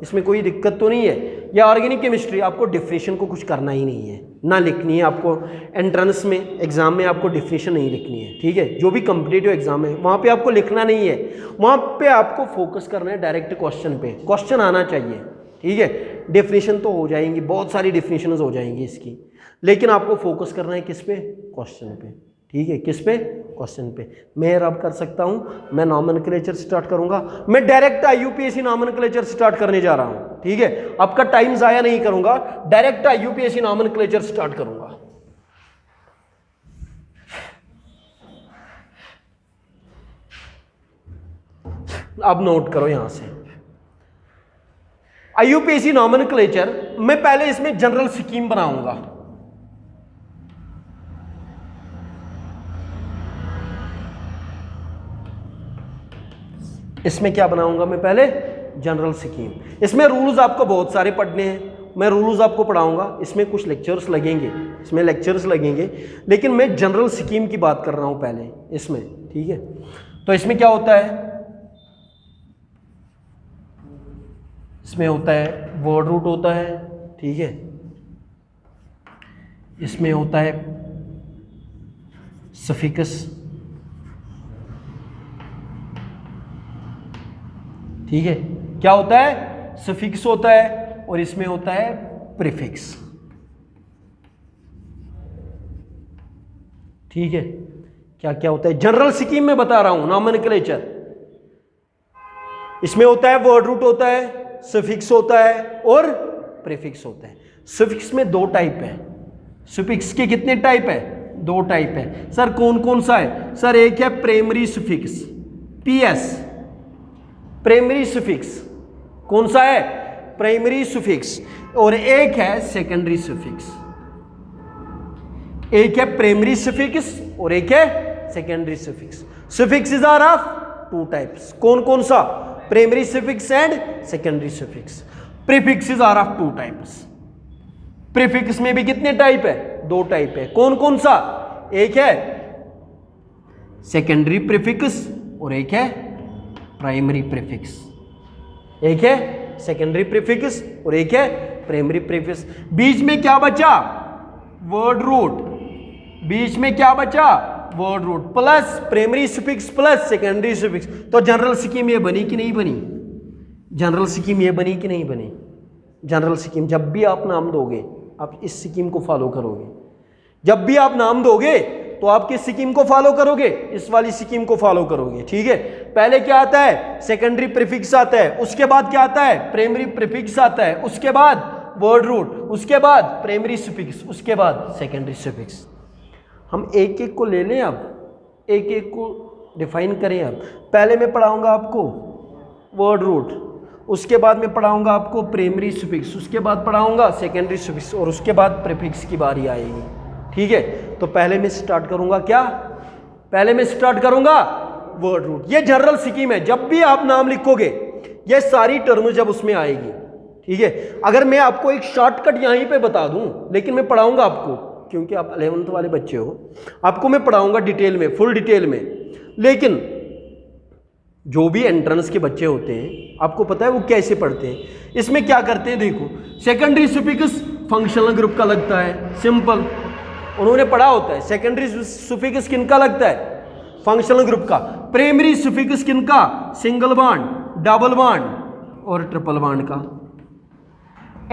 इसमें कोई दिक्कत तो नहीं है। या ऑर्गेनिक केमिस्ट्री आपको डिफिनेशन को कुछ करना ही नहीं है, ना लिखनी है आपको। एंट्रेंस में एग्जाम में आपको डिफिनेशन नहीं लिखनी है, ठीक है? जो भी कॉम्पिटिटिव एग्जाम है वहाँ पे आपको लिखना नहीं है, वहाँ पे आपको फोकस करना है डायरेक्ट क्वेश्चन पे। क्वेश्चन आना चाहिए, ठीक है? डेफिनेशन तो हो जाएंगी, बहुत सारी डेफिनेशन हो जाएंगी इसकी, लेकिन आपको फोकस करना है किस पे? क्वेश्चन पे। ठीक है, किस पे? क्वेश्चन पे। मैं अब कर सकता हूं, मैं नॉमेनक्लेचर स्टार्ट करूंगा, मैं डायरेक्ट IUPAC नॉमेनक्लेचर स्टार्ट करने जा रहा हूं। ठीक है, आपका टाइम जाया नहीं करूंगा, डायरेक्ट IUPAC नॉमेनक्लेचर स्टार्ट करूंगा। अब नोट करो यहां से, IUPAC नॉमेनक्लेचर, मैं पहले इसमें जनरल स्कीम बनाऊंगा। इसमें क्या बनाऊंगा मैं? पहले जनरल स्कीम। इसमें रूल्स आपको बहुत सारे पढ़ने हैं, मैं रूल्स आपको पढ़ाऊंगा, इसमें कुछ लेक्चर्स लगेंगे, इसमें लेक्चर्स लगेंगे, लेकिन मैं जनरल स्कीम की बात कर रहा हूं पहले इसमें। ठीक है, तो इसमें क्या होता है? इसमें होता है वर्ड रूट होता है। ठीक है, इसमें होता है सफिक्स। ठीक है, क्या होता है? सफिक्स होता है, और इसमें होता है प्रीफिक्स। ठीक है, क्या क्या होता है? जनरल स्कीम में बता रहा हूं, नॉमेनक्लेचर। इसमें होता है वर्ड रूट होता है, सफिक्स होता है और प्रीफिक्स होता है। सफिक्स में दो टाइप है। सफिक्स के कितने टाइप है? दो टाइप है। सर कौन कौन सा है? सर एक है primary suffix, PS, primary suffix. कौन सा है? Primary suffix. और एक है सेकेंडरी सफिक्स। एक है प्राइमरी सफिक्स और एक है secondary suffix. Suffixes are of two types. कौन कौन सा? Primary suffix and secondary suffix. Prefixes are of two types. Prefix में भी कितने टाइप है? दो टाइप है। कौन कौन सा? एक है सेकेंडरी प्रीफिक्स और एक है प्राइमरी प्रीफिक्स। एक है सेकेंडरी प्रीफिक्स और एक है प्राइमरी प्रीफिक्स। बीच में क्या बचा? Word root. बीच में क्या बचा? Word root plus primary suffix plus secondary suffix. तो जनरल स्कीम ये बनी कि नहीं बनी? जनरल स्कीम ये बनी कि नहीं बनी? जनरल स्कीम, जब भी आप नाम दोगे आप इस स्कीम को फॉलो करोगे। जब भी आप नाम दोगे तो आप किस स्कीम को फॉलो करोगे? इस वाली स्कीम को फॉलो करोगे। ठीक है, पहले क्या आता है? सेकेंडरी प्रीफिक्स आता है, उसके बाद क्या आता है? प्राइमरी प्रीफिक्स आता है, उसके बाद वर्ड रूट, उसके बाद प्राइमरी सफिक्स, उसके बाद सेकेंडरी सफिक्स। हम एक एक को ले लें, अब एक एक को डिफाइन करें। अब पहले मैं पढ़ाऊंगा आपको वर्ड रूट, उसके बाद मैं पढ़ाऊंगा आपको प्राइमरी सफिक्स, उसके बाद पढ़ाऊंगा सेकेंडरी सफिक्स और उसके बाद प्रीफिक्स की बारी आएगी। ठीक है, तो पहले मैं स्टार्ट करूंगा क्या? पहले मैं स्टार्ट करूंगा वर्ड रूट। ये जनरल स्कीम है, जब भी आप नाम लिखोगे ये सारी टर्म जब उसमें आएगी। ठीक है, अगर मैं आपको एक शॉर्टकट यहीं पे बता दूं, लेकिन मैं पढ़ाऊंगा आपको, क्योंकि आप 11th वाले बच्चे हो, आपको मैं पढ़ाऊंगा डिटेल में, फुल डिटेल में। लेकिन जो भी एंट्रेंस के बच्चे होते हैं आपको पता है वो कैसे पढ़ते हैं। इसमें क्या करते हैं, देखो सेकेंडरी सफिक्स फंक्शनल ग्रुप का लगता है, सिंपल, उन्होंने पढ़ा होता है। सेकेंडरी सफिक्स किनका लगता है? फंक्शनल ग्रुप का। प्राइमरी सफिक्स किनका? सिंगल बॉन्ड, डबल बॉन्ड और ट्रिपल बॉन्ड का।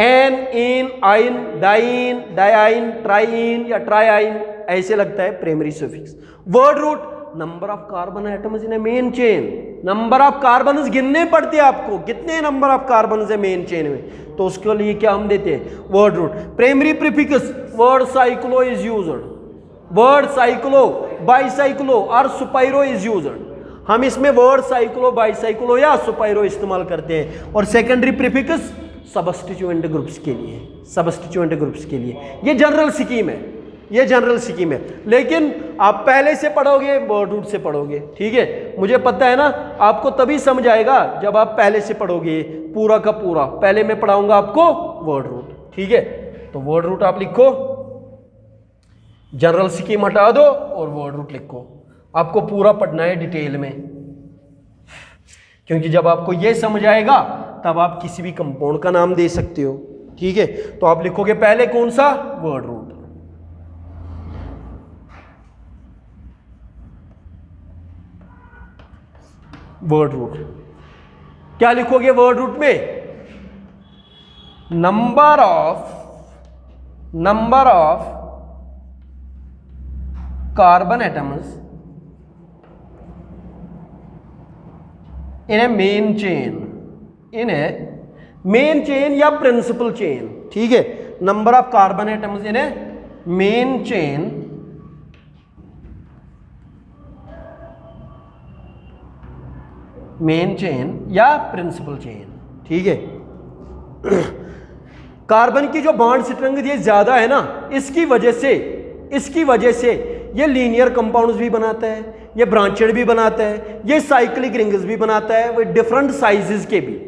Ane, ene, yne, diene, diene, triene या ट्राइन, ऐसे लगता है primary suffix. Word root number of carbon atoms in a main chain. Number of carbon गिनने पड़ते हैं आपको, कितने नंबर ऑफ कार्बन है मेन चेन में, तो उसके लिए क्या हम देते हैं? Word root. Primary prefix word cyclo is used, word cyclo, bicyclo और सुपाइरो इज यूज्ड। हम इसमें वर्ड साइक्लो, बाईसाइक्लो या सुपाइरो इस्तेमाल करते हैं। और सेकेंडरी प्रीफिक्स सबस्टिट्यूएंट ग्रुप्स के लिए, सबस्टिट्यूएंट ग्रुप्स के लिए। ये जनरल स्कीम है, ये जनरल स्कीम है। लेकिन आप पहले से पढ़ोगे, वर्ड रूट से पढ़ोगे। ठीक है, मुझे पता है ना, आपको तभी समझ आएगा जब आप पहले से पढ़ोगे पूरा का पूरा। पहले मैं पढ़ाऊंगा आपको वर्ड रूट। ठीक है, तो वर्ड रूट आप लिखो, जनरल स्कीम हटा दो और वर्ड रूट लिखो। आपको पूरा पढ़ना है डिटेल में, क्योंकि जब आपको यह समझ आएगा तब आप किसी भी कंपाउंड का नाम दे सकते हो। ठीक है, तो आप लिखोगे पहले कौन सा? Word root. वर्ड रूट क्या लिखोगे वर्ड रूट में? Number of carbon atoms in a main chain या प्रिंसिपल चेन, ठीक है। Number of carbon atoms in a main chain या प्रिंसिपल चेन, ठीक है। कार्बन की जो बॉन्ड स्ट्रेंथ ये ज्यादा है ना, इसकी वजह से ये लीनियर कंपाउंड्स भी बनाता है, ये ब्रांचेड भी बनाता है, ये साइक्लिक रिंग्स भी बनाता है, वो डिफरेंट साइजेस के भी।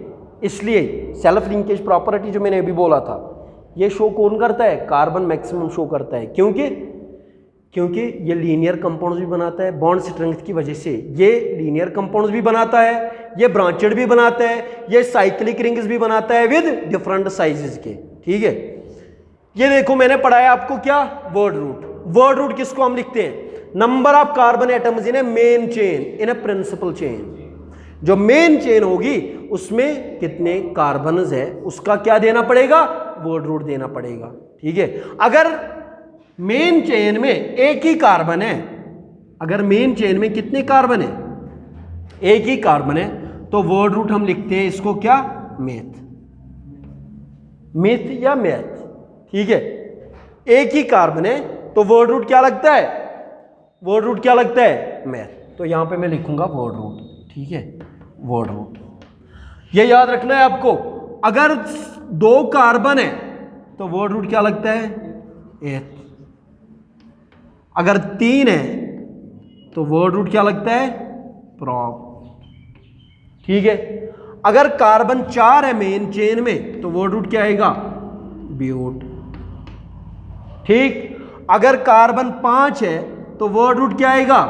इसलिए सेल्फ लिंकेज प्रॉपर्टी जो मैंने अभी बोला था, ये शो कौन करता है? कार्बन मैक्सिमम शो करता है। क्योंकि ये लीनियर कंपाउंड्स भी बनाता है, बॉन्ड स्ट्रेंथ की वजह से ये लीनियर कंपाउंड्स भी बनाता है, ये ब्रांचेड भी बनाता है, ये साइक्लिक रिंग्स भी बनाता है विद डिफरेंट साइजेस के, ठीक है। ये देखो मैंने पढ़ाया आपको क्या, वर्ड रूट किसको हम लिखते हैं? Number of carbon atoms in a main chain in a principal chain. जो मेन चेन होगी उसमें कितने कार्बन्स है उसका क्या देना पड़ेगा? वर्ड रूट देना पड़ेगा, ठीक है। अगर मेन चेन में एक ही कार्बन है, अगर मेन चेन में कितने कार्बन है? एक ही कार्बन है, तो वर्ड रूट हम लिखते हैं इसको क्या? मिथ या मैथ, ठीक है। एक ही कार्बन है तो वर्ड रूट क्या लगता है? वर्ड रूट क्या लगता है? मैथ। तो यहां पे मैं लिखूंगा वर्ड रूट, ठीक है, वर्ड रूट। ये याद रखना है आपको। अगर 2 कार्बन है तो वर्ड रूट क्या लगता है? एथ। अगर 3 है तो वर्ड रूट क्या लगता है? प्रॉप, ठीक है। अगर कार्बन 4 है मेन चेन में तो वर्ड रूट क्या आएगा? ब्यूट, ठीक। अगर कार्बन 5 है तो वर्ड रूट क्या आएगा?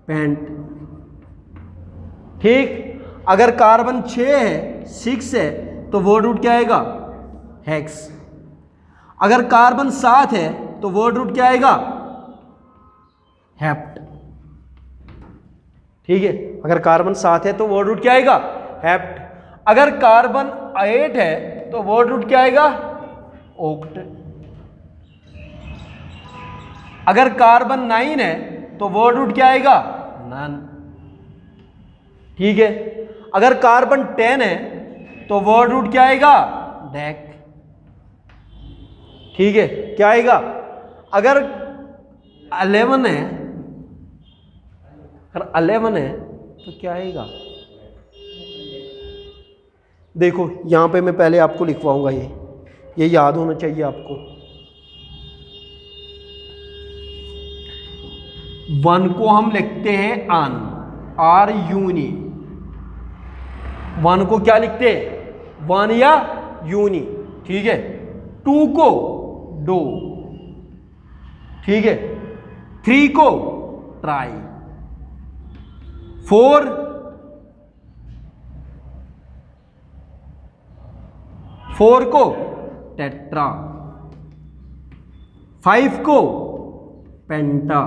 पेंट, ठीक। अगर कार्बन 6 है, 6 है, तो वर्ड रूट क्या आएगा? हेक्स। अगर कार्बन 7 है तो वर्ड रूट क्या आएगा? हेप्ट, ठीक है। अगर कार्बन 7 है तो वर्ड रूट क्या आएगा? हेप्ट। अगर कार्बन 8 है तो वर्ड रूट क्या आएगा? ओक्ट। अगर कार्बन 9 है तो वर्ड रूट क्या आएगा? नन, ठीक है। अगर कार्बन 10 है तो वर्ड रूट क्या आएगा? डेक, ठीक है। क्या आएगा? अगर 11 है, अगर 11 है तो क्या आएगा? देखो यहां पे मैं पहले आपको लिखवाऊंगा, ये याद होना चाहिए आपको। 1 को हम लिखते हैं अन, आर यूनी। 1 को क्या लिखते हैं? 1 या यूनी, ठीक है। 2 को डो, ठीक है। 3 को ट्राई, 4 को टेट्रा, 5 को पेंटा,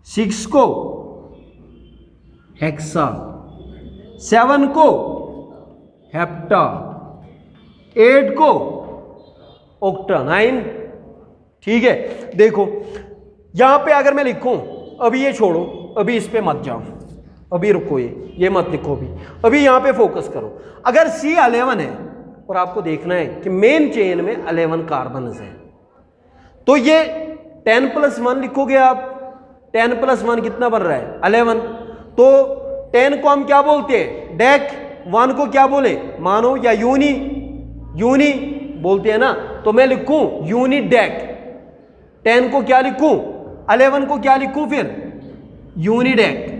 6 को हेक्सा, 7 को हेप्टा, 8 को ओक्टा, 9, ठीक है। देखो यहां पे अगर मैं लिखूं, अभी ये छोड़ो, अभी इस पे मत जाओ, अभी रुको, ये मत लिखो, अभी यहां पे फोकस करो। अगर C11 है और आपको देखना है कि मेन चेन में 11 कार्बन है, तो ये 10 + 1 लिखोगे आप। 10 + 1 कितना बन रहा है? 11। तो 10 को हम क्या बोलते हैं? डेक। 1 को क्या बोले? मानो या यूनी बोलते हैं ना। तो मैं लिखूं यूनी डेक। 10 को क्या लिखूं? 11 को क्या लिखूं फिर? यूनिडेक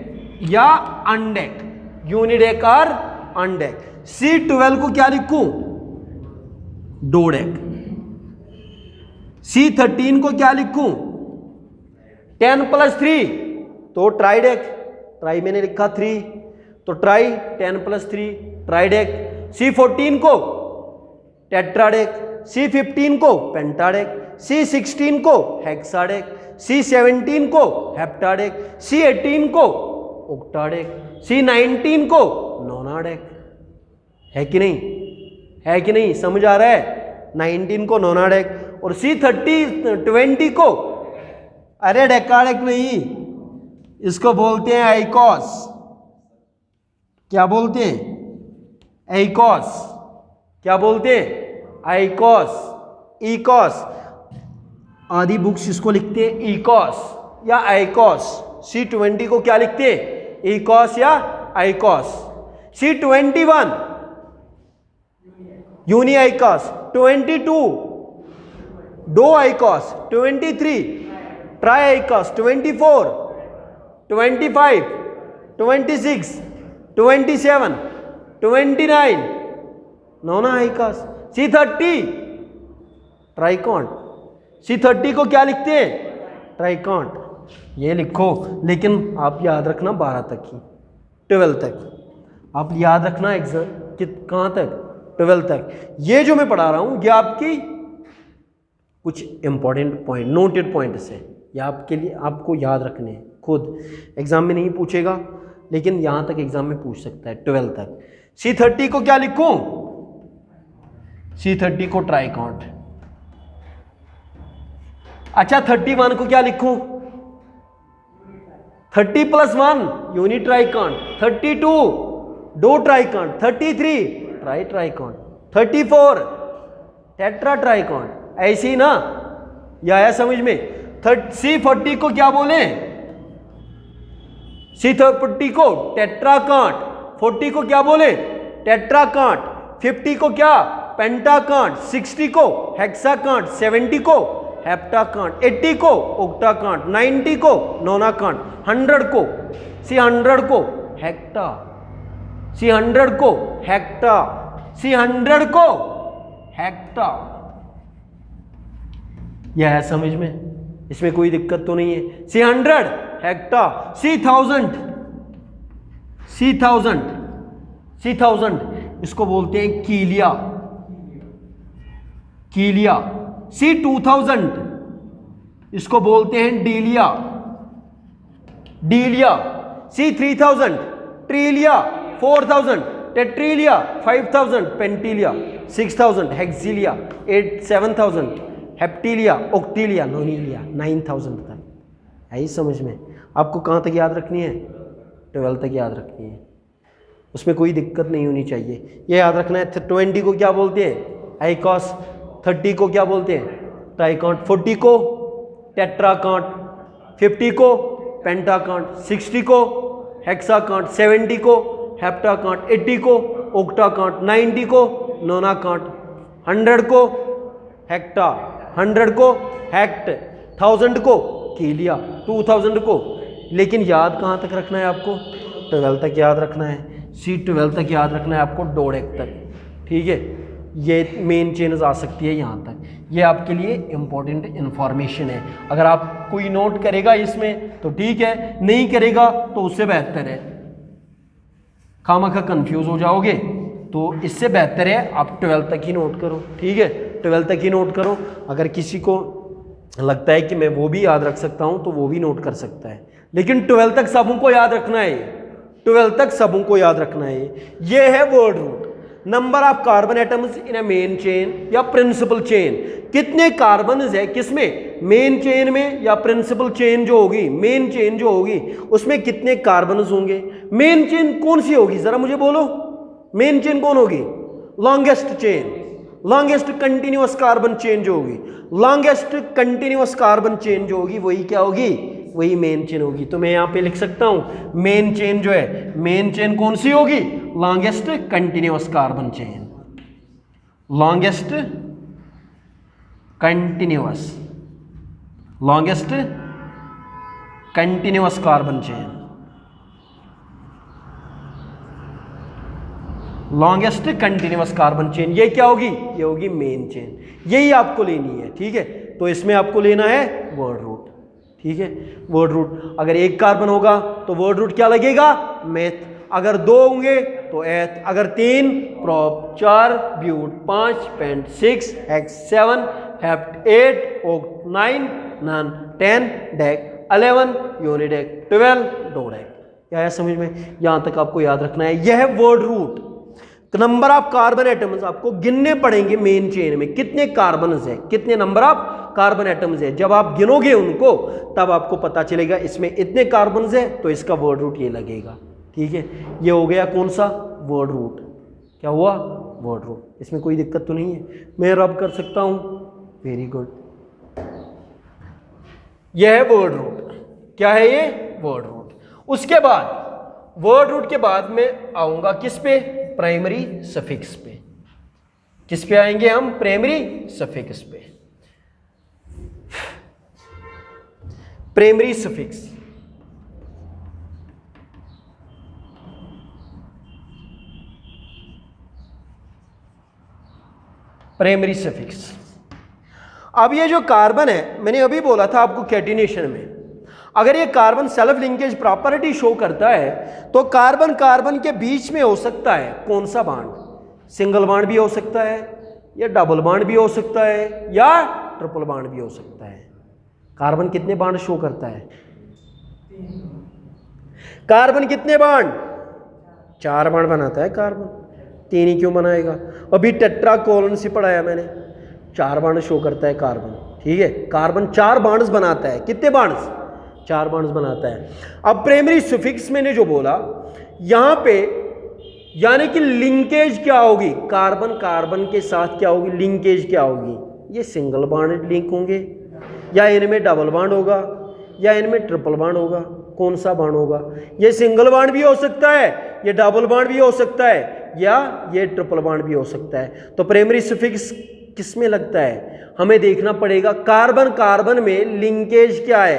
या अनडेक, यूनिडेक और अनडेक। C12 को क्या लिखूं? डोडेक। C13 को क्या लिखूं? 10 + 3 तो ट्राइडेक, ट्राई मैंने लिखा 3 तो ट्राई, 10 + 3 ट्राइडेक। C14 को टेट्राडेक, C15 को पेंटाडेक, C16 को हेक्साडेक, C17 को हेप्टाडेक, C18 को ओक्टाडेक, C19 को नोनाडेक, है कि नहीं? है कि नहीं, समझ आ रहा है। 19 को नोनाडेक और C20 को, अरे डेकाडेक नहीं, इसको बोलते हैं आइकॉस। क्या बोलते हैं? आइकॉस। क्या बोलते हैं? आइकॉस, इकॉस। आदि बुक्स इसको लिखते हैं इकॉस या आइकॉस। C20 को क्या लिखते हैं? इकॉस या icos. C21 uni icos, 22 do icos, 23 tri icos, 24 25 26 27 29 nona icos. C30 triacont. C30 को क्या लिखते हैं? ट्राइकॉन्ट। ये लिखो, लेकिन आप याद रखना 12 तक ही, 12 तक आप याद रखना। एग्जाम कहाँ तक? 12 तक। ये जो मैं पढ़ा रहा हूं ये आपकी कुछ इंपॉर्टेंट पॉइंट, नोटेड पॉइंट है, ये आपके लिए, आपको याद रखने हैं। खुद एग्जाम में नहीं पूछेगा, लेकिन यहां तक एग्जाम में पूछ सकता है, 12 तक। C30 को क्या लिखूं? C30 को ट्राइकॉन्ट। अच्छा, 31 को क्या लिखूं? 30 + 1 यूनी ट्राइकॉन्ट, 32 डो ट्राइकॉन्ट, 33 ट्राई ट्राइकॉन्ट, 34 टेट्रा ट्राइकॉन्ट। ऐसे ही ना, यह आया समझ में? C40 को क्या बोले? C40 को टेट्राकांट। 40 को क्या बोले? टेट्राकांट। 50 को क्या? पेंटाकांट। 60 को हेक्साकांट। 70 को हेप्टाकांट। 80 को ओक्टाकांट। 90 को नोनाकांट। 100 को C100 को हेक्टा। C100 को हेक्टा। C100 को हेक्टा। यह है समझ में? इसमें कोई दिक्कत तो नहीं है। C100 hecto. C1000 इसको बोलते हैं कीलिया। कीलिया। C2000 इसको बोलते हैं डीलिया। डीलिया। C3000 ट्रिलिया। 4000 टेट्रिलिया। 5000 पेंटिलिया। 6000 हेक्सिलिया। 7000 हेप्टिलिया। ओक्टिलिया। नोनिलिया। 9000 तक। यही समझ में? आपको कहाँ तक याद रखनी है? 12 तक याद रखनी है, उसमें कोई दिक्कत नहीं होनी चाहिए। ये याद रखना है। 20 को क्या बोलते हैं? आइकॉस। 30 को क्या बोलते हैं? ट्राइकॉन्ट। 40 को टेट्राकांट। 50 को पेंटाकांट। 60 को हेक्साकांट। 70 को हेप्टाकांट। 80 को ओक्टाकांट। 90 को नोनाकांट। 100 को हेक्टा। 100 को हेक्ट। 1000 को कीलिया। 2000 को। लेकिन याद कहाँ तक रखना है आपको? 12 तक याद रखना है। C12 तक याद रखना है आपको, डोडेक तक। ठीक है, ये मेन चेंज आ सकती है यहाँ तक। ये आपके लिए इंपॉर्टेंट इंफॉर्मेशन है। अगर आप कोई नोट करेगा इसमें तो ठीक है, नहीं करेगा तो उससे बेहतर है, खामखा कंफ्यूज हो जाओगे। तो इससे बेहतर है आप 12 तक ही नोट करो। ठीक है, 12 तक ही नोट करो। अगर किसी को लगता है कि मैं वो भी याद रख सकता हूँ तो वो भी नोट कर सकता है, लेकिन 12 तक सबको याद रखना है। 12 तक सबको याद रखना है। ये है word root. Number of carbon atoms in a main chain या प्रिंसिपल चेन। कितने कार्बन है किसमें? मेन चेन में या प्रिंसिपल चेन जो होगी, मेन चेन जो होगी उसमें कितने कार्बन होंगे? मेन चेन कौन सी होगी जरा मुझे बोलो? मेन चेन कौन होगी? Longest chain, longest continuous carbon chain जो होगी, लॉन्गेस्ट कंटिन्यूअस कार्बन चेन जो होगी वही क्या होगी? वही मेन चेन होगी। तो मैं यहां पे लिख सकता हूं मेन चेन जो है, मेन चेन कौन सी होगी? Longest continuous carbon chain. Longest continuous, longest continuous carbon chain, longest continuous carbon chain. ये क्या होगी? ये होगी मेन चेन। यही आपको लेनी है। ठीक है, तो इसमें आपको लेना है वर्ड रूट। ठीक है, वर्ड रूट। अगर एक कार्बन होगा तो वर्ड रूट क्या लगेगा? मेथ। अगर 2 होंगे तो एथ। अगर 3 prop, 4 but, 5 pent, 6 hex, 7 hept, 8 oct, 9 non, 10 dec, 11 undec, 12 dodec. क्या है समझ में? यहां तक आपको याद रखना है। यह है word root. Number of carbon atoms आपको गिनने पड़ेंगे मेन चेन में, कितने कार्बन है, कितने नंबर ऑफ कार्बन एटम्स है। जब आप गिनोगे उनको तब आपको पता चलेगा इसमें इतने कार्बन है तो इसका वर्ड रूट ये लगेगा। ठीक है, ये हो गया कौन सा वर्ड रूट, क्या हुआ वर्ड रूट। इसमें कोई दिक्कत तो नहीं है, मैं रब कर सकता हूं, वेरी गुड। यह है वर्ड रूट, क्या है ये वर्ड रूट। उसके बाद वर्ड रूट के बाद में आऊंगा किस पे, प्राइमरी सफिक्स पे। किस पे आएंगे हम, प्राइमरी सफिक्स पे। Primary suffix, primary suffix. अब ये जो कार्बन है, मैंने अभी बोला था आपको कैटिनेशन में, अगर ये carbon self linkage property show करता है तो कार्बन कार्बन के बीच में हो सकता है कौन सा बॉन्ड, सिंगल बॉन्ड भी हो सकता है या डबल बॉन्ड भी हो सकता है या ट्रिपल बॉन्ड भी हो सकता है। कार्बन कितने बॉन्ड शो करता है, कार्बन कितने बॉन्ड, 4 बॉन्ड बनाता है कार्बन, 3 ही क्यों बनाएगा। अभी टेट्रा कोलन से पढ़ाया मैंने, 4 बॉन्ड शो करता है कार्बन। ठीक है, कार्बन 4 बॉन्ड्स बनाता है, कितने बॉन्ड्स, 4 बॉन्ड्स बनाता है। अब प्राइमरी सफिक्स मैंने जो बोला यहां पे, यानी कि लिंकेज क्या होगी, कार्बन कार्बन के साथ क्या होगी, लिंकेज क्या होगी, ये सिंगल बॉन्ड लिंक होंगे या इनमें डबल बॉन्ड होगा या इनमें ट्रिपल बॉन्ड होगा, कौन सा बॉन्ड होगा। ये सिंगल बॉन्ड भी हो सकता है, ये डबल बॉन्ड भी हो सकता है या ये ट्रिपल बॉन्ड भी हो सकता है। तो प्राइमरी सफिक्स किस में लगता है, हमें देखना पड़ेगा कार्बन कार्बन में लिंकेज क्या है,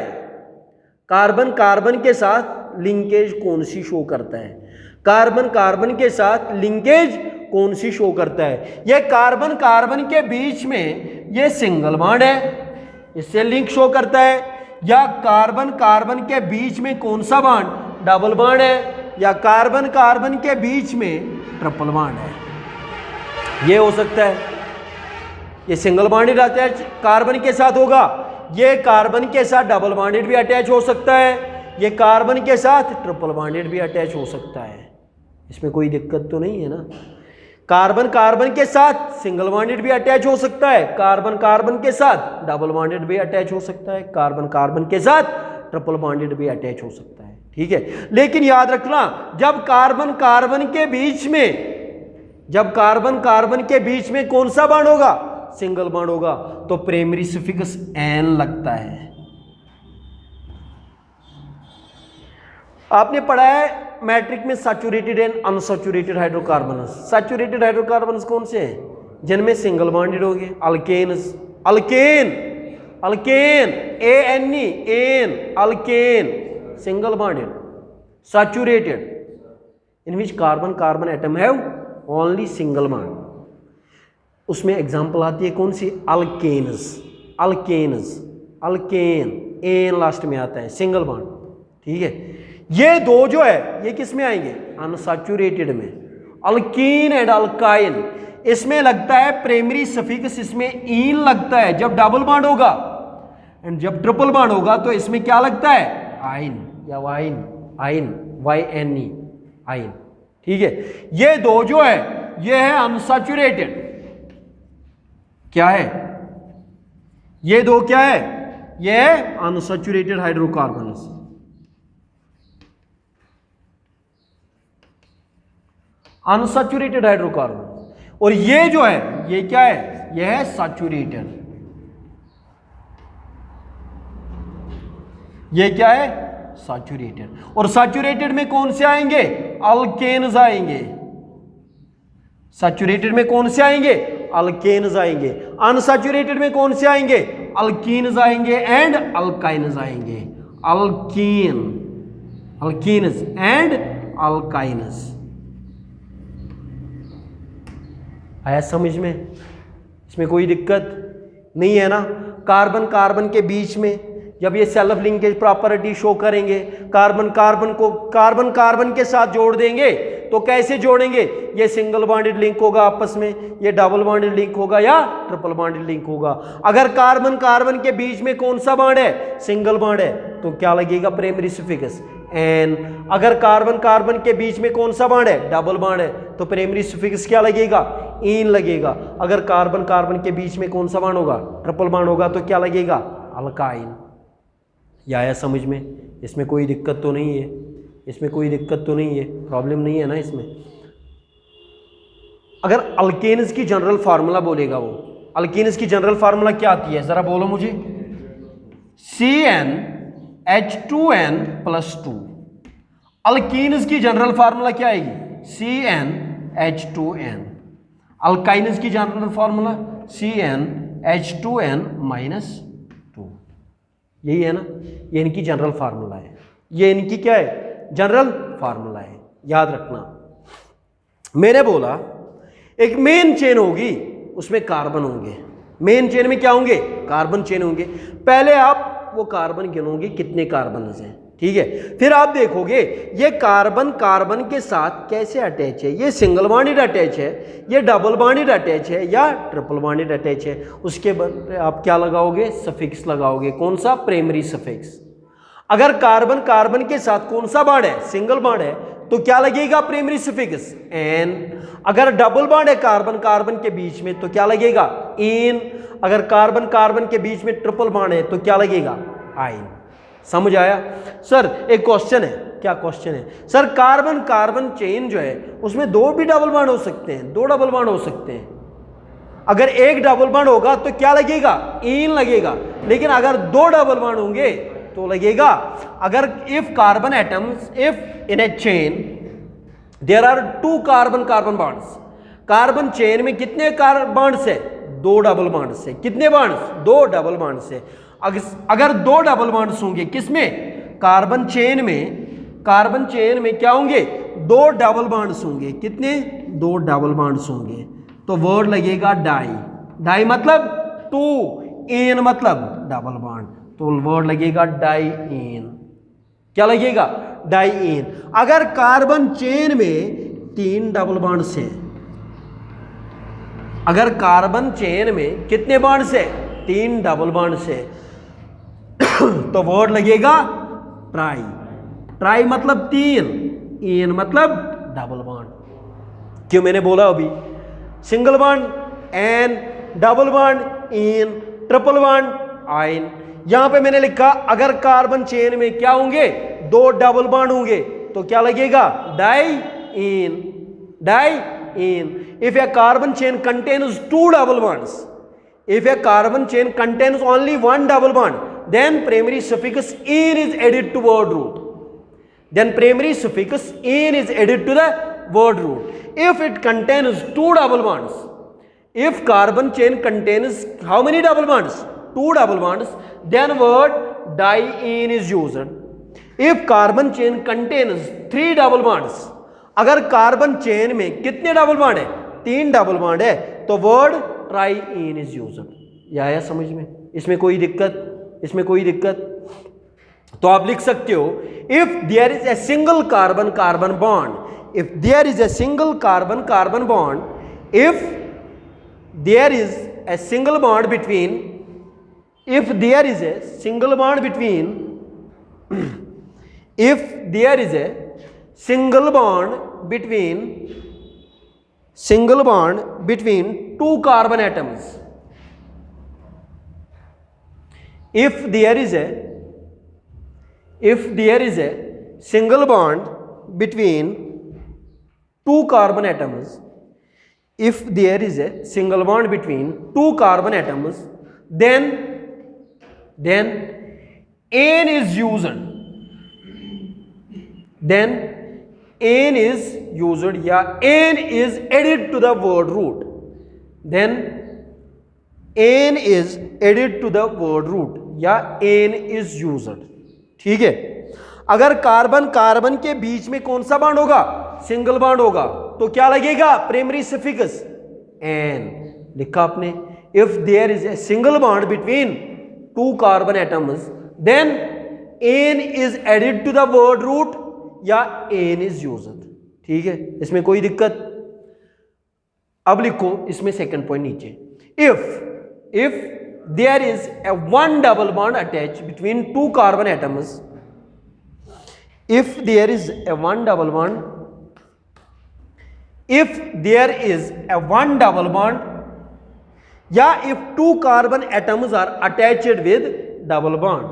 कार्बन कार्बन के साथ लिंकेज कौन सी शो करता है, कार्बन कार्बन के साथ लिंकेज कौन सी शो करता है। ये कार्बन कार्बन के बीच में ये सिंगल बॉन्ड है, इससे लिंक शो करता है, या कार्बन कार्बन के बीच में कौन सा बॉन्ड, डबल बॉन्ड है, या कार्बन कार्बन के बीच में ट्रिपल बॉन्ड है। ये हो सकता है, ये सिंगल बॉन्डेड अटैच कार्बन के साथ होगा, ये कार्बन के साथ डबल बॉन्डेड भी अटैच हो सकता है, ये कार्बन के साथ ट्रिपल बॉन्डेड भी अटैच हो सकता है। इसमें कोई दिक्कत तो नहीं है ना। कार्बन कार्बन के साथ सिंगल बॉन्डेड भी अटैच हो सकता है, कार्बन कार्बन के साथ डबल बॉन्डेड भी अटैच हो सकता है, कार्बन कार्बन के साथ ट्रिपल बॉन्डेड भी अटैच हो सकता है। ठीक है, लेकिन याद रखना जब कार्बन कार्बन के बीच में, जब कार्बन कार्बन के बीच में कौन सा बॉन्ड होगा, सिंगल बॉन्ड होगा, तो प्राइमरी सफिक्स एन लगता है। आपने पढ़ा है मैट्रिक में saturated and unsaturated hydrocarbons. Saturated hydrocarbons कौन से हैं, जिनमें सिंगल बॉन्डेड होंगे, alkanes, alkane, alkane ANE ane, alkane single bonded, saturated in which carbon carbon atom have only single bond. उसमें एग्जांपल आती है कौन सी, alkanes, alkanes, alkane, ane last में आता है, सिंगल बॉन्ड। ठीक है, ये दो जो है ये किस में आएंगे, अनसैचुरेटेड में, अल्कीन एंड अल्काइन। इसमें लगता है प्राइमरी सफिक्स, इसमें ईन लगता है जब डबल बॉन्ड होगा, एंड जब ट्रिपल बॉन्ड होगा तो इसमें क्या लगता है, आइन या वाइन, आइन, YNE, आइन। ठीक है, ये दो जो है ये है अनसैचुरेटेड, क्या है, ये दो क्या है, ये है अनसैचुरेटेड हाइड्रोकार्बन्स। अनसैचुरेटेड हाइड्रोकार्बन, और ये जो है ये क्या है, ये है सैचुरेटेड। ये क्या है, सैचुरेटेड। और सैचुरेटेड में कौन से आएंगे, अल्केन्स आएंगे। सैचुरेटेड में कौन से आएंगे, अल्केन्स आएंगे। अनसैचुरेटेड में कौन से आएंगे, अल्कीन्स आएंगे एंड अल्काइन्स आएंगे। Alkyne, alkenes and alkynes. आया समझ में, इसमें कोई दिक्कत नहीं है ना। कार्बन कार्बन के बीच में जब ये सेल्फ लिंकेज प्रॉपर्टी शो करेंगे, कार्बन कार्बन को कार्बन कार्बन के साथ जोड़ देंगे, तो कैसे जोड़ेंगे, ये सिंगल बॉन्डेड लिंक होगा आपस में, ये डबल बॉन्डेड लिंक होगा या ट्रिपल बॉन्डेड लिंक होगा। अगर कार्बन कार्बन के बीच में कौन सा बॉन्ड है, सिंगल बॉन्ड है, तो क्या लगेगा प्राइमरी सफिक्स एन। अगर कार्बन कार्बन के बीच में कौन सा बॉन्ड है, डबल बॉन्ड है, तो प्राइमरी सफिक्स क्या लगेगा, इन लगेगा। अगर कार्बन कार्बन के बीच में कौन सा बॉन्ड होगा, ट्रिपल बॉन्ड होगा, तो क्या लगेगा, अल्काइन। या आया समझ में? इसमें कोई दिक्कत तो नहीं है, इसमें कोई दिक्कत तो नहीं है, प्रॉब्लम नहीं है ना इसमें। अगर अल्केन्स की जनरल फार्मूला बोलेगा वो, अल्केन्स की जनरल फार्मूला क्या आती है, जरा बोलो मुझे। CnH2n+2। अल्कीन्स की जनरल फार्मूला क्या आएगी, CnH2n। अल्काइन्स की जनरल फार्मूला CnH2n-2। यही है ना, ये इनकी जनरल फार्मूला है, ये इनकी क्या है, जनरल फार्मूला है, याद रखना। मैंने बोला एक मेन चेन होगी, उसमें कार्बन होंगे, मेन चेन में क्या होंगे, कार्बन चेन होंगे। पहले आप वो कार्बन गिनोगे कितने कार्बन हैं, ठीक है। फिर आप देखोगे ये कार्बन कार्बन के साथ कैसे अटैच है, ये सिंगल बॉन्डेड अटैच है, ये डबल बॉन्डेड अटैच है, या ट्रिपल बॉन्डेड अटैच है। उसके बाद आप क्या लगाओगे, सफिक्स लगाओगे, कौन सा, प्राइमरी सफिक्स। अगर कार्बन कार्बन के साथ कौन सा बॉन्ड है, सिंगल बॉन्ड है, तो क्या लगेगा, प्राइमरी सफिक्स एन। अगर डबल बॉन्ड है कार्बन कार्बन के बीच में, तो क्या लगेगा, इन। अगर कार्बन कार्बन के बीच में ट्रिपल बॉन्ड है, तो क्या लगेगा, आइन। समझ आया? सर एक क्वेश्चन है, क्या क्वेश्चन है, सर कार्बन कार्बन चेन जो है उसमें दो भी डबल बॉन्ड हो सकते हैं, दो डबल बॉन्ड हो सकते हैं। अगर एक डबल बॉन्ड होगा तो क्या लगेगा, इन लगेगा। लेकिन अगर दो डबल बॉन्ड होंगे तो लगेगा। अगर if carbon atoms, if in a chain there are 2 carbon carbon bonds, carbon chain में कितने बॉन्ड्स है, 2 डबल बॉन्ड्स है। कितने बॉन्ड्स, 2 डबल बॉन्ड्स है। अगर 2 डबल बॉन्ड्स होंगे किसमें, कार्बन चेन में, कार्बन चेन में क्या होंगे, 2 डबल बॉन्ड्स होंगे। कितने, 2 डबल बॉन्ड्स होंगे। तो वर्ड लगेगा डाई। डाई मतलब 2, इन मतलब डबल बॉन्ड, तो वर्ड लगेगा डाई इन। क्या लगेगा, डाई इन। अगर कार्बन चेन में 3 डबल बॉन्ड्स हैं, अगर कार्बन चेन में कितने बॉन्ड्स है, 3 डबल बॉन्ड्स है, तो वर्ड लगेगा ट्राई। ट्राई मतलब 3, इन मतलब डबल बॉन्ड। क्यों मैंने बोला अभी, single bond ane, double bond ene, triple bond yne. यहां पे मैंने लिखा अगर कार्बन चेन में क्या होंगे, 2 डबल बॉन्ड होंगे, तो क्या लगेगा, diene, diene. If a carbon chain contains 2 double bonds, if a carbon chain contains only 1 double bond, then primary suffix in is added to word root. Then primary suffix in is added to the word root. If it contains 2 double bonds, if carbon chain contains how many double bonds, 2 double bonds, then word diene is used. If carbon chain contains 3 double bonds, अगर carbon chain में कितने double bond है, 3 double bond है, तो word ट्राई-इन is used. यह आया समझ में? इसमें कोई दिक्कत, इसमें कोई दिक्कत? तो आप लिख सकते हो if there is a single carbon carbon bond, if there is a single carbon carbon bond, if there is a single bond between, if there is a single bond between, if there is a single bond between two carbon atoms, if there is a single bond between 2 carbon atoms, if there is a single bond between 2 carbon atoms, then N is used, then N is used या N is added to the word root, then N is added to the word root या N is used। ठीक है, अगर carbon carbon के बीच में कौन सा bond होगा, सिंगल बॉन्ड होगा, तो क्या लगेगा, प्राइमरी सफिक्स N लिखा आपने। If there is a single bond between 2 carbon atoms, then N is added to the word root या N is used। ठीक है, इसमें कोई दिक्कत? अब लिखो इसमें सेकंड पॉइंट नीचे, if there is a 1 double bond attach between 2 carbon atoms, if there is a one double bond, if there is a one double bond, yeah, if two carbon atoms are attached with double bond,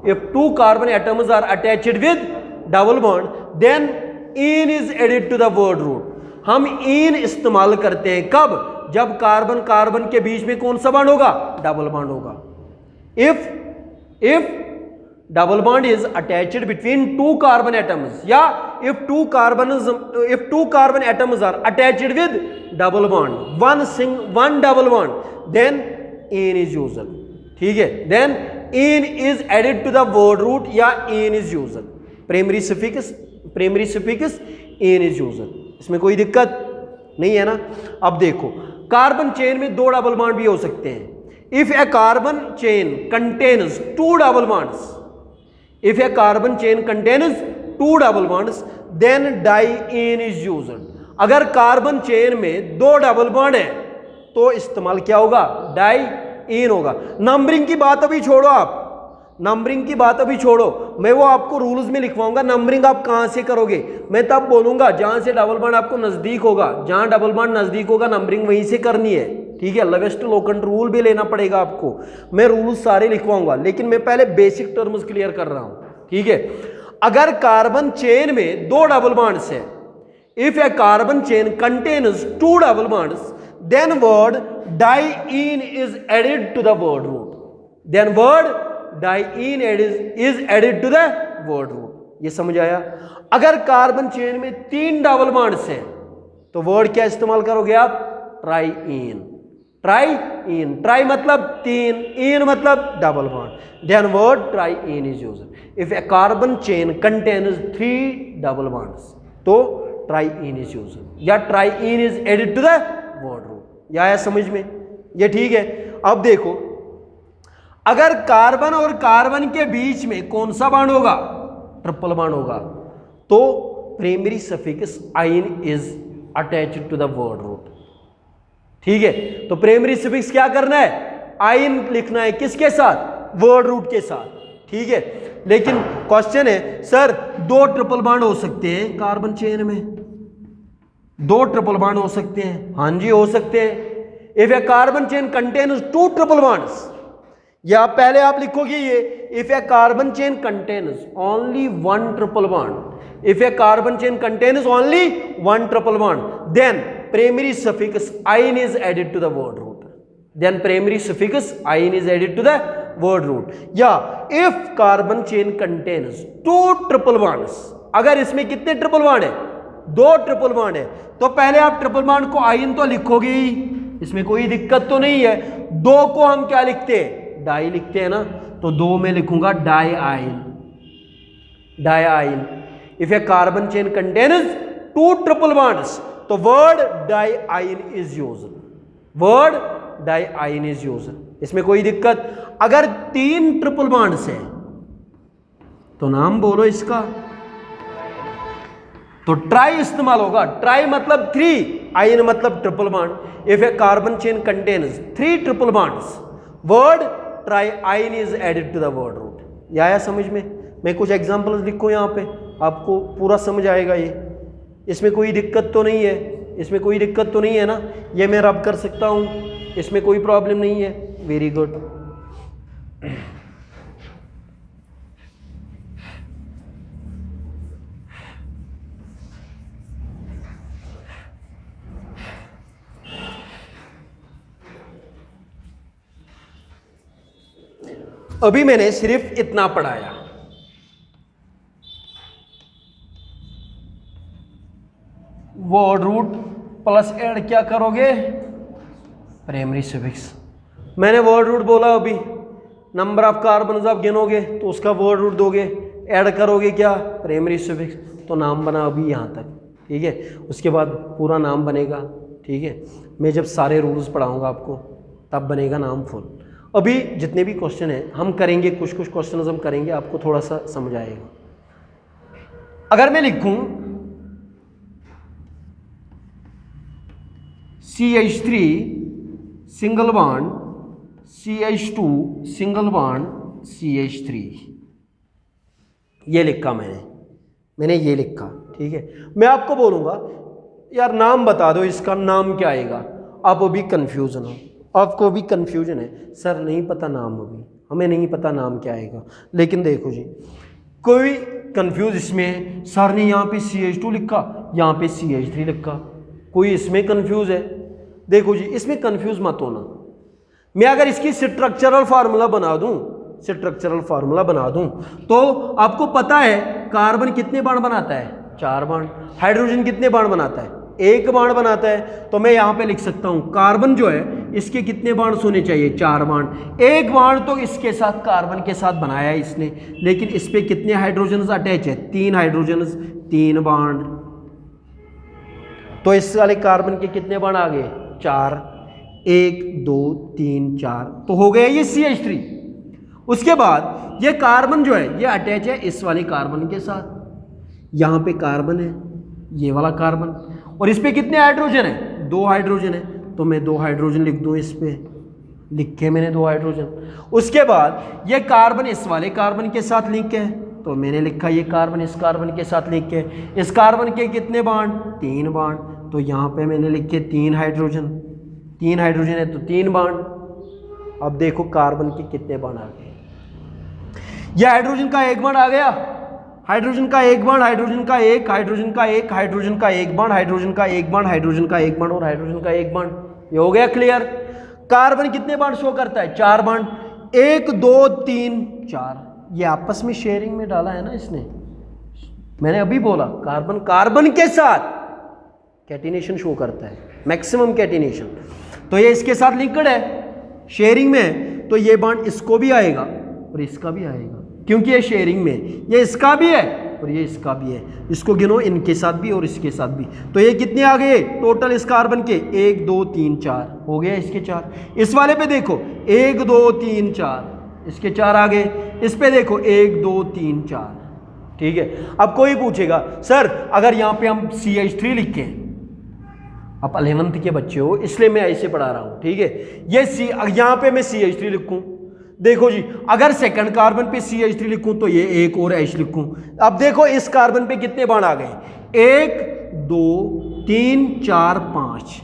if two carbon atoms are attached with double bond, then in is added to the word root. हम in इस्तेमाल करते हैं कब? जब carbon carbon के बीच में कौन सा बॉन्ड होगा? डबल बॉन्ड होगा. if double bond is attached between two carbon atoms, yeah, if two carbon atoms are attached with double bond, one double bond, then in is used. ठीक है, then in is added to the word root या in is used. Primary suffix in is used. इसमें कोई दिक्कत नहीं है ना. अब देखो कार्बन चेन में दो डबल बॉन्ड भी हो सकते हैं. If a carbon chain contains two double bonds, if a carbon chain contains two double bonds, then diene is used. अगर कार्बन चेन में दो डबल बॉन्ड है तो इस्तेमाल क्या होगा? डाइइन होगा. नंबरिंग की बात अभी छोड़ो, आप नंबरिंग की बात अभी छोड़ो, मैं वो आपको रूल्स में लिखवाऊंगा. नंबरिंग आप कहां से करोगे? मैं तब बोलूंगा जहां से डबल बॉन्ड आपको नजदीक होगा. जहां डबल बॉन्ड नजदीक होगा नंबरिंग वहीं से करनी है. ठीक है, लेवेस्ट लोकंट रूल भी लेना पड़ेगा आपको. मैं रूल्स सारे लिखवाऊंगा, लेकिन मैं पहले बेसिक टर्म्स क्लियर कर रहा हूं. ठीक है, अगर कार्बन चेन में दो डबल बॉन्ड्स है, if a carbon chain contains two double bonds, then word diene is added to the word root. Then word diene is added to the word root. ये समझ आया? अगर कार्बन चेन में तीन double bonds हैं तो word क्या इस्तेमाल करोगे आप? ट्राइइन. ट्राइइन, ट्राई मतलब तीन, इन मतलब double bond. Then word triene is used. If a carbon chain contains three double bonds तो ट्राइइन इज यूज्ड या triene is added to the word root. या आया समझ में? ये ठीक है. अब देखो, अगर कार्बन और कार्बन के बीच में कौन सा बॉन्ड होगा? ट्रिपल बॉन्ड होगा. तो primary suffix yne is attached to the word root. ठीक है, तो प्राइमरी सफिक्स क्या करना है? आइन लिखना है. किसके साथ? वर्ड रूट के साथ. ठीक है, लेकिन क्वेश्चन है सर दो ट्रिपल बॉन्ड हो सकते हैं कार्बन चेन में? दो ट्रिपल बॉन्ड हो सकते हैं? हाँ जी, हो सकते हैं. If a carbon chain contains two triple bonds, या पहले आप लिखोगे ये, if a carbon chain contains only one triple bond, if a carbon chain contains only one triple bond, then primary suffix yne is added to the word root. Then primary suffix yne is added to the word root. या if carbon chain contains two triple bonds, अगर इसमें कितने triple bond है? दो triple bond है, तो पहले आप ट्रिपल बॉन्ड को आइन तो लिखोगे ही, इसमें कोई दिक्कत तो नहीं है. दो को हम क्या लिखते हैं? डाई लिखते हैं ना. तो दो में लिखूंगा diyne. Diyne. If a carbon chain contains two triple bonds तो word diyne is used. Word diyne is used. इसमें कोई दिक्कत? अगर तीन ट्रिपल बॉन्ड्स है तो नाम बोलो इसका, तो ट्राई इस्तेमाल होगा. ट्राई मतलब थ्री, आइन मतलब triple bond. If a carbon chain contains three triple bonds, word triyne is added to the word root. या आया समझ में? मैं कुछ एग्जांपल्स लिखूं यहाँ पे, आपको पूरा समझ आएगा ये. इसमें कोई दिक्कत तो नहीं है? इसमें कोई दिक्कत तो नहीं है ना? ये मैं रब कर सकता हूँ, इसमें कोई प्रॉब्लम नहीं है. Very good. अभी मैंने सिर्फ इतना पढ़ाया. वर्ड रूट प्लस ऐड क्या करोगे? Primary suffix. मैंने वर्ड रूट बोला, अभी नंबर ऑफ कार्बन आप गिनोगे तो उसका वर्ड रूट दोगे, ऐड करोगे क्या? Primary suffix. तो नाम बना अभी यहाँ तक. ठीक है, उसके बाद पूरा नाम बनेगा. ठीक है, मैं जब सारे रूल्स पढ़ाऊँगा आपको तब बनेगा नाम फुल. अभी जितने भी क्वेश्चन हैं हम करेंगे, कुछ कुछ क्वेश्चन हम करेंगे, आपको थोड़ा सा समझ आएगा. अगर मैं लिखूं CH3 single bond CH2 single bond CH3, ये लिखा मैंने. मैंने ये लिखा, ठीक है। मैं आपको बोलूँगा यार नाम बता दो, इसका नाम क्या आएगा। आप अभी कन्फ्यूज़न हो, आपको भी कन्फ्यूजन है, सर नहीं पता नाम, अभी हमें नहीं पता नाम क्या आएगा। लेकिन देखो जी, कोई कंफ्यूज इसमें है, सर ने यहाँ पे CH2 लिखा, यहाँ पे CH3 लिखा, कोई इसमें कंफ्यूज है। देखो जी, इसमें कंफ्यूज मत होना। मैं अगर इसकी स्ट्रक्चरल फार्मूला बना दूं, स्ट्रक्चरल फार्मूला बना दूं, तो आपको पता है कार्बन कितने बाण बनाता है, 4 बाण। हाइड्रोजन कितने बाण बनाता है, 1 बाण बनाता है। तो मैं यहाँ पे लिख सकता हूँ कार्बन जो है इसके कितने बाण होने चाहिए, 4 बाण। 1 बाण तो इसके साथ कार्बन के साथ बनाया है इसने, लेकिन इस पे कितने हाइड्रोजन अटैच है, 3 हाइड्रोजन, 3 बाण। तो इस वाले कार्बन के कितने बाण आ गए, 4, 1 2 3 4, तो हो गया ये CH3। उसके बाद ये कार्बन जो है ये अटैच है इस वाले कार्बन के साथ, यहाँ पे कार्बन है, ये वाला कार्बन, और इस पे कितने हाइड्रोजन है, 2 हाइड्रोजन है। तो मैं 2 हाइड्रोजन लिख दूँ, इस पे लिखे मैंने 2 हाइड्रोजन। उसके बाद ये कार्बन इस वाले कार्बन के साथ लिंक है, तो मैंने लिखा ये कार्बन इस कार्बन के साथ लिंक है। इस कार्बन के कितने बाण, 3 बाण, तो यहाँ पे मैंने लिखे 3 हाइड्रोजन, 3 हाइड्रोजन है तो 3 बाण। अब देखो कार्बन के कितने बाण आ गए, ये हाइड्रोजन का 1 बाण आ गया, हाइड्रोजन का 1 बाण, हाइड्रोजन का 1, हाइड्रोजन का 1, हाइड्रोजन का 1 बाण, हाइड्रोजन का 1 बाण, हाइड्रोजन का 1 बाण और हाइड्रोजन का 1 बाण। ये हो गया क्लियर। कार्बन कितने बाण शो करता है, 4 बाण, 1 2 3 4। ये आपस में शेयरिंग में डाला है ना इसने, मैंने अभी बोला कार्बन कार्बन के साथ कैटिनेशन शो करता है, मैक्सिमम कैटिनेशन। तो ये इसके साथ लिंक्ड है, शेयरिंग में, तो ये बाण इसको भी आएगा और इसका भी आएगा, क्योंकि ये शेयरिंग में, ये इसका भी है और ये इसका भी है। इसको गिनो, इनके साथ भी और इसके साथ भी। तो ये कितने आ गए टोटल इस कार्बन के, 1 2 3 4 हो गया इसके 4। इस वाले पे देखो 1 2 3 4, इसके 4 आ गए। इस पे देखो 1 2 3 4, ठीक है। अब कोई पूछेगा सर अगर यहाँ पे हम CH3 लिखें, आप 11th के बच्चे हो इसलिए मैं ऐसे पढ़ा रहा हूँ, ठीक है। ये यहाँ पे मैं CH3 लिखूँ, देखो जी अगर सेकंड कार्बन पे CH3 लिखूं तो ये एक और H लिखूं। अब देखो इस कार्बन पे कितने बाण आ गए, 1 2 3 4 5।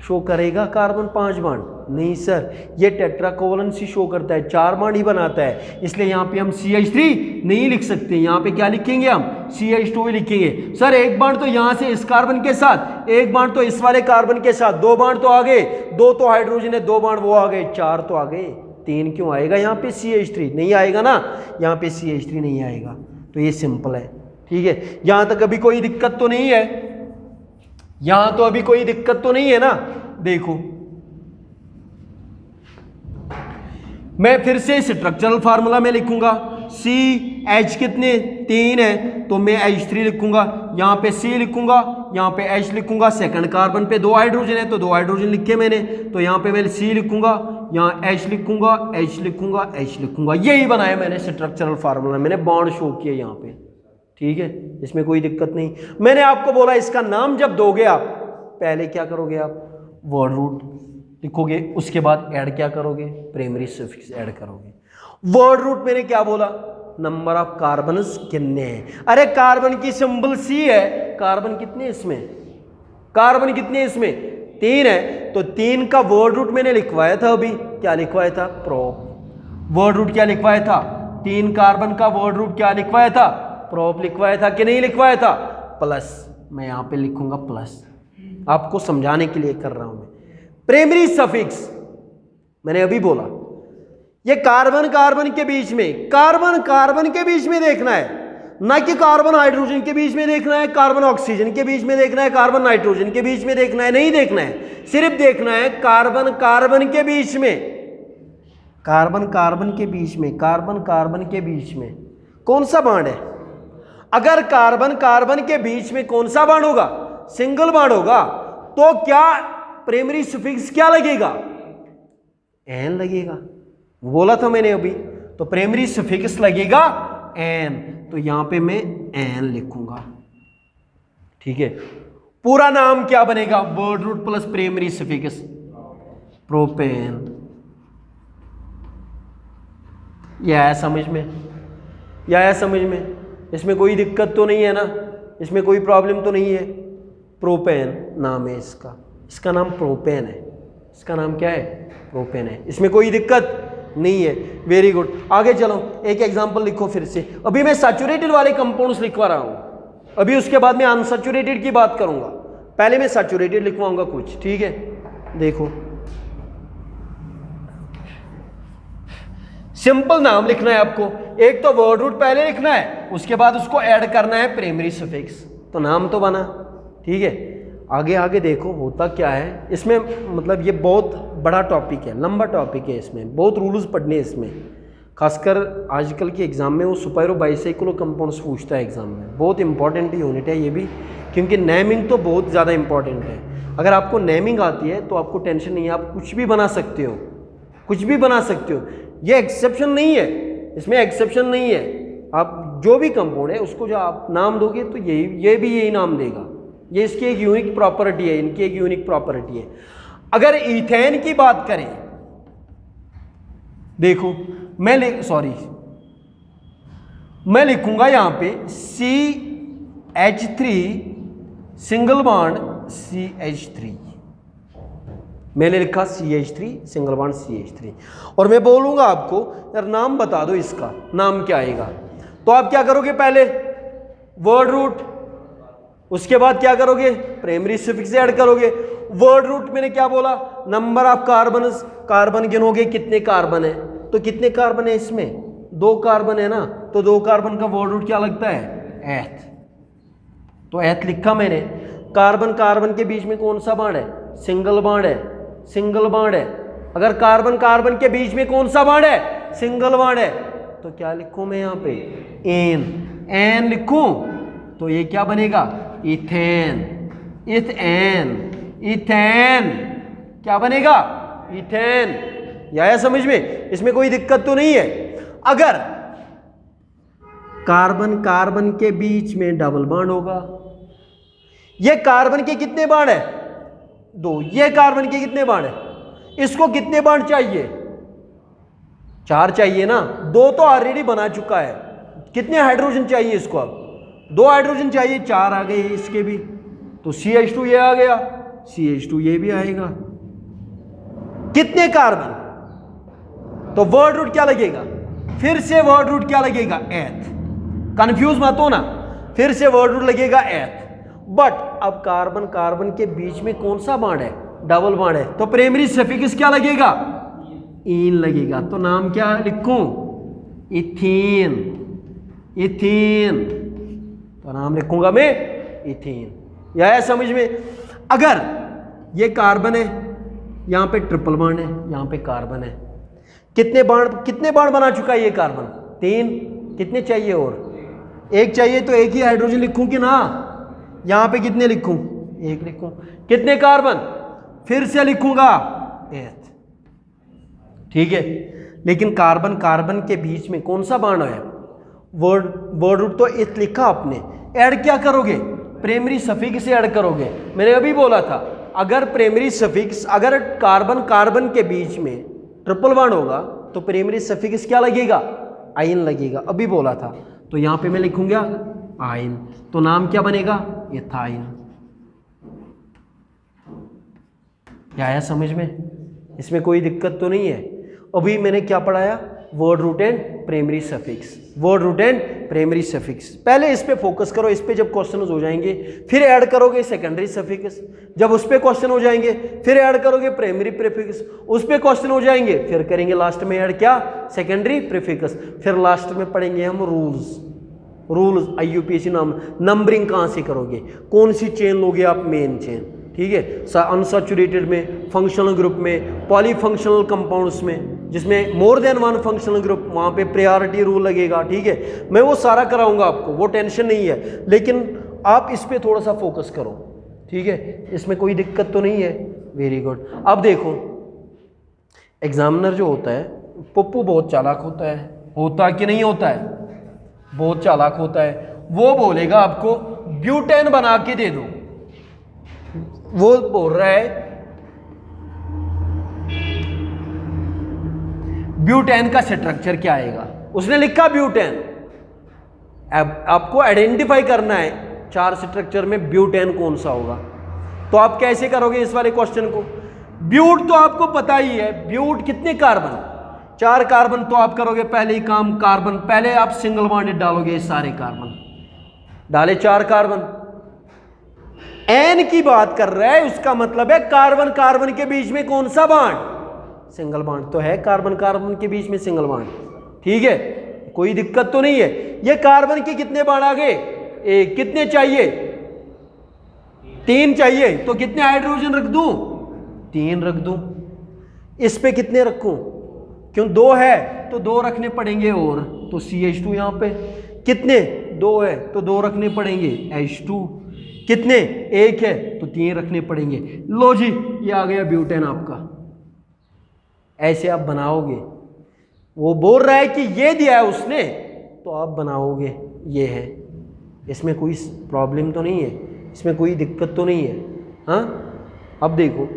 शो करेगा कार्बन 5 बाण? नहीं सर, ये टेट्राकोवलेंसी शो करता है, 4 बाण ही बनाता है। इसलिए यहाँ पे हम CH3 नहीं लिख सकते, यहाँ पे क्या लिखेंगे हम, CH2 ही लिखेंगे। सर 1 बाण तो यहाँ से इस कार्बन के साथ, 1 बाण तो इस वाले कार्बन के साथ, 2 बाण तो आ गए, 2 तो हाइड्रोजन है, 2 बाण वो आ गए, 4 तो आ गए। 3 क्यों आएगा यहाँ पे, CH3 नहीं आएगा ना, यहाँ पे CH3 नहीं आएगा। तो ये सिंपल है, ठीक है। यहाँ तक अभी कोई दिक्कत तो नहीं है, यहाँ तो अभी कोई दिक्कत तो नहीं है ना। देखो मैं फिर से स्ट्रक्चरल फार्मूला में लिखूंगा, CH कितने 3 है तो मैं H3 लिखूंगा, यहाँ पे C लिखूंगा, यहाँ पे H लिखूंगा। सेकंड कार्बन पे 2 हाइड्रोजन है तो 2 हाइड्रोजन लिखे मैंने, तो यहाँ पे मैं C लिखूंगा, यहाँ H लिखूंगा, H लिखूंगा, H लिखूंगा। यही बनाया मैंने स्ट्रक्चरल फार्मूला, मैंने बॉन्ड शो किया यहाँ पे, ठीक है। इसमें कोई दिक्कत नहीं। मैंने आपको बोला इसका नाम जब दोगे आप, पहले क्या करोगे आप, वर्ड रूट लिखोगे, उसके बाद ऐड क्या करोगे, प्राइमरी सफिक्स ऐड करोगे। वर्ड रूट मैंने क्या बोला, नंबर ऑफ कार्बन्स कितने हैं। अरे कार्बन की सिंबल C है, कार्बन कितने इसमें, कार्बन कितने इसमें 3 है, तो 3 का वर्ड रूट मैंने लिखवाया था अभी, क्या लिखवाया था, प्रोप। वर्ड रूट क्या लिखवाया था, 3 कार्बन का वर्ड रूट क्या लिखवाया था, प्रोप लिखवाया था कि नहीं लिखवाया था, प्लस। मैं यहाँ पे लिखूंगा प्लस, आपको समझाने के लिए कर रहा हूं मैं। प्राइमरी सफिक्स मैंने अभी बोला, ये कार्बन कार्बन के बीच में, कार्बन कार्बन के बीच में देखना है, ना कि कार्बन हाइड्रोजन के बीच में देखना है, कार्बन ऑक्सीजन के बीच में देखना है, कार्बन नाइट्रोजन के बीच में देखना है, नहीं देखना है। सिर्फ देखना है कार्बन कार्बन के बीच में, कार्बन कार्बन के बीच में, कार्बन कार्बन के बीच में कौन सा बॉन्ड है। अगर कार्बन कार्बन के बीच में कौन सा बॉन्ड होगा, सिंगल बॉन्ड होगा, तो क्या प्राइमरी सफिक्स क्या लगेगा, एन लगेगा। बोला था मैंने अभी, तो प्राइमरी सफिक्स लगेगा एन, तो यहां पे मैं एन लिखूंगा, ठीक है। पूरा नाम क्या बनेगा, word root plus primary suffix, propane. यह आया समझ में, यह आया समझ में, इसमें कोई दिक्कत तो नहीं है ना, इसमें कोई प्रॉब्लम तो नहीं है। प्रोपेन नाम है इसका, इसका नाम प्रोपेन है, इसका नाम क्या है? प्रोपेन है। इसमें कोई दिक्कत नहीं है। Very good. आगे चलो, एक एग्जांपल लिखो फिर से। अभी मैं सैचुरेटेड वाले कंपाउंड्स लिखवा रहा हूं, अभी उसके बाद मैं अनसैचुरेटेड की बात करूंगा। पहले मैं सैचुरेटेड लिखवाऊंगा कुछ, ठीक है? देखो, सिंपल नाम लिखना है आपको। एक तो वर्ड रूट पहले लिखना है, उसके बाद उसको ऐड करना है प्राइमरी सफिक्स, तो नाम तो बना, ठीक है? आगे आगे देखो होता क्या है इसमें, मतलब ये बहुत बड़ा टॉपिक है, लंबा टॉपिक है, इसमें बहुत रूल्स पढ़ने हैं इसमें। खासकर आजकल के एग्जाम में वो सुपाइरो बाइसाइक्लो कंपाउंड्स पूछता है एग्जाम में, बहुत इंपॉर्टेंट यूनिट है ये भी, क्योंकि नेमिंग तो बहुत ज़्यादा इंपॉर्टेंट है। अगर आपको नेमिंग आती है तो आपको टेंशन नहीं है, आप कुछ भी बना सकते हो, कुछ भी बना सकते हो। ये एक्सेप्शन नहीं है, इसमें एक्सेप्शन नहीं है। आप जो भी कंपाउंड है उसको जो आप नाम दोगे तो ये भी यही नाम देगा। ये इसकी एक यूनिक प्रॉपर्टी है, इनकी एक यूनिक प्रॉपर्टी है। अगर इथेन की बात करें, देखो मैं लिखूंगा यहां पे CH3 सिंगल बॉन्ड CH3, मैंने लिखा CH3 सिंगल बॉन्ड CH3, और मैं बोलूंगा आपको यार नाम बता दो, इसका नाम क्या आएगा। तो आप क्या करोगे? पहले वर्ड रूट, उसके बाद क्या करोगे? प्राइमरी सफिक्स ऐड करोगे। वर्ड रूट मैंने क्या बोला? नंबर ऑफ कार्बन, कार्बन गिनोगे कितने कार्बन है, तो कितने कार्बन है इसमें? 2 कार्बन है ना, तो 2 कार्बन का वर्ड रूट क्या लगता है? एथ। तो एथ लिखा मैंने। कार्बन कार्बन के बीच में कौन सा बॉन्ड है? सिंगल बॉन्ड है, सिंगल बॉन्ड है। अगर कार्बन कार्बन के बीच में कौन सा बॉन्ड है? सिंगल बॉन्ड है, तो क्या लिखूं मैं यहाँ पे? एन लिखूं, तो ये क्या बनेगा? इथेन, इथेन, इथेन, क्या बनेगा? इथेन। आया समझ में? इसमें कोई दिक्कत तो नहीं है। अगर कार्बन कार्बन के बीच में डबल बॉन्ड होगा, ये कार्बन के कितने बॉन्ड है? 2। ये कार्बन के कितने बॉन्ड है? इसको कितने बॉन्ड चाहिए? 4 चाहिए ना, 2 तो ऑलरेडी बना चुका है। कितने हाइड्रोजन चाहिए इसको? अब 2 हाइड्रोजन चाहिए, 4 आ गए इसके भी, तो CH2 ये आ गया, CH2 ये भी आएगा। कितने कार्बन? तो वर्ड रूट क्या लगेगा? फिर से वर्ड रूट क्या लगेगा? एथ। कंफ्यूज मत हो ना, फिर से वर्ड रूट लगेगा एथ। बट अब कार्बन कार्बन के बीच में कौन सा बॉन्ड है? डबल बॉन्ड है, तो प्राइमरी सफिक्स क्या लगेगा? ईन लगेगा। तो नाम क्या लिखूं? इथीन, इथीन, तो नाम लिखूंगा मैं इथीन। यह है समझ में? अगर ये कार्बन है, यहां पे ट्रिपल बॉन्ड है, यहां पे कार्बन है, कितने बॉन्ड बना चुका है ये कार्बन? 3। कितने चाहिए? और 1 चाहिए, तो 1 ही हाइड्रोजन लिखूं कि ना? यहां पे कितने लिखूं? 1 लिखूं। कितने कार्बन? फिर से लिखूंगा एथ, ठीक है? लेकिन कार्बन कार्बन के बीच में कौन सा बॉन्ड है? वर्ड रूट तो एथ लिखा आपने, ऐड क्या करोगे? प्राइमरी सफिक्स से ऐड करोगे। मैंने अभी बोला था, अगर प्राइमरी सफिक्स, अगर कार्बन कार्बन के बीच में ट्रिपल बॉन्ड होगा तो प्राइमरी सफिक्स क्या लगेगा? आयन लगेगा, अभी बोला था। तो यहां पे मैं लिखूंगा आयन, तो नाम क्या बनेगा? एथाइन। क्या आया समझ में? इसमें कोई दिक्कत तो नहीं है। अभी मैंने क्या पढ़ाया? Word root and primary suffix, word root and primary suffix. पहले इस पे फोकस करो, इस पे जब क्वेश्चन हो जाएंगे फिर ऐड करोगे सेकेंडरी सफिक्स, जब उस पे क्वेश्चन हो जाएंगे फिर ऐड करोगे प्राइमरी प्रीफिक्स, उस पे क्वेश्चन हो जाएंगे फिर करेंगे लास्ट में ऐड क्या? Secondary prefix. फिर लास्ट में पढ़ेंगे हम रूल्स IUPAC नाम। नंबरिंग कहाँ से करोगे? कौन सी चेन लोगे आप? मेन चेन, ठीक है? अनसैचुरेटेड में, फंक्शनल ग्रुप में, पॉलीफंक्शनल कंपाउंड्स में, जिसमें मोर देन 1 फंक्शनल ग्रुप, वहां पे प्रायोरिटी रूल लगेगा, ठीक है? मैं वो सारा कराऊंगा आपको, वो टेंशन नहीं है। लेकिन आप इस पे थोड़ा सा फोकस करो, ठीक है? इसमें कोई दिक्कत तो नहीं है। Very good. अब देखो, एग्जामिनर जो होता है पप्पू बहुत चालाक होता कि नहीं होता है? बहुत चालाक होता है। वो बोलेगा आपको ब्यूटेन बना के दे दो, वो बोल रहा है ब्यूटेन का स्ट्रक्चर क्या आएगा? उसने लिखा ब्यूटेन, अब आपको आइडेंटिफाई करना है 4 स्ट्रक्चर में ब्यूटेन कौन सा होगा। तो आप कैसे करोगे इस वाले क्वेश्चन को? ब्यूट तो आपको पता ही है, ब्यूट कितने कार्बन, 4 कार्बन। तो आप करोगे पहले ही काम, कार्बन पहले आप सिंगल बॉन्ड डालोगे, सारे कार्बन डाले 4 कार्बन। एन की बात कर रहा है, उसका मतलब है कार्बन कार्बन के बीच में कौन सा बॉन्ड, सिंगल बॉन्ड तो है कार्बन कार्बन के बीच में सिंगल बॉन्ड, ठीक है, कोई दिक्कत तो नहीं है। ये कार्बन के कितने बॉन्ड आ गए, एक, कितने चाहिए, 3 चाहिए, तो कितने हाइड्रोजन रख दूं, 3 रख दूं। इस पे कितने रखूं, क्यों 2 है तो 2 रखने पड़ेंगे, और तो CH2 यहां पे कितने 2 है तो 2 रखने पड़ेंगे, H2 कितने 1 है तो 3 रखने पड़ेंगे। लो जी, ये आ गया ब्यूटेन आपका। ऐसे आप बनाओगे, वो बोल रहा है कि ये दिया है उसने, तो आप बनाओगे, ये है, इसमें कोई प्रॉब्लम तो नहीं है, इसमें कोई दिक्कत तो नहीं है। हाँ, अब देखो,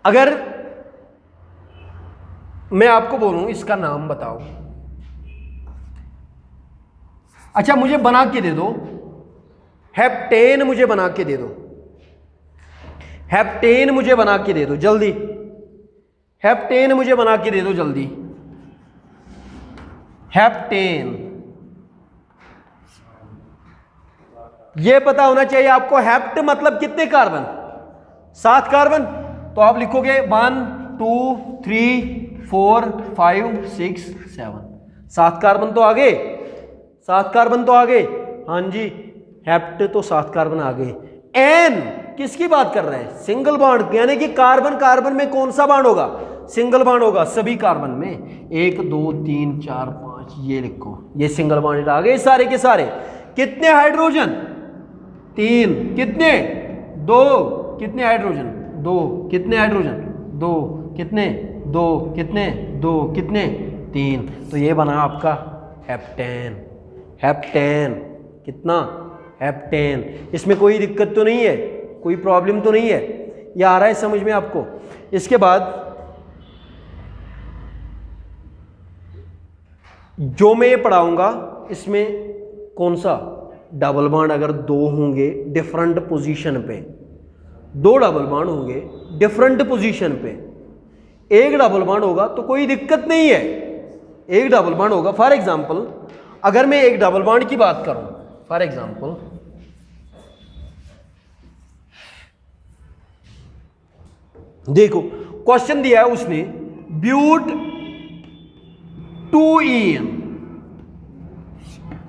अगर मैं आपको बोलूं इसका नाम बताओ, अच्छा मुझे बना के दे दो, हेप्टेन मुझे बना के दे दो, हेप्टेन मुझे बना के दे दो जल्दी, हेप्टेन मुझे बना के दे दो जल्दी, हेप्टेन। ये पता होना चाहिए आपको, हेप्ट मतलब कितने कार्बन, 7 कार्बन। तो आप लिखोगे 1 2 3 4 5 6 7, 7 कार्बन तो आ गए, 7 कार्बन तो आ गए, हाँ जी, हेप्ट तो 7 कार्बन आ गए। एन किसकी बात कर रहे हैं, सिंगल बॉन्ड, यानी कि कार्बन कार्बन में कौन सा बॉन्ड होगा, सिंगल बॉन्ड होगा सभी कार्बन में, 1 2 3 4 5, ये लिखो, ये सिंगल बॉन्ड आ गए सारे के सारे। कितने हाइड्रोजन, 3, कितने 2, कितने हाइड्रोजन 2, कितने हाइड्रोजन 2, कितने 2, कितने 2, कितने 3। तो ये बना आपका हेप्टेन। हेप्टेन कितना, हेप्टेन। इसमें कोई दिक्कत तो नहीं है, कोई प्रॉब्लम तो नहीं है, ये आ रहा है समझ में आपको। इसके बाद जो मैं ये पढ़ाऊंगा इसमें कौन सा डबल बॉन्ड, अगर 2 होंगे डिफरेंट पोजीशन पे, 2 डबल बॉन्ड होंगे डिफरेंट पोजीशन पे, 1 डबल बॉन्ड होगा तो कोई दिक्कत नहीं है, 1 डबल बॉन्ड होगा। फॉर एग्जांपल अगर मैं 1 डबल बॉन्ड की बात करूं, फॉर एग्जांपल देखो क्वेश्चन दिया है उसने, ब्यूट 2ene,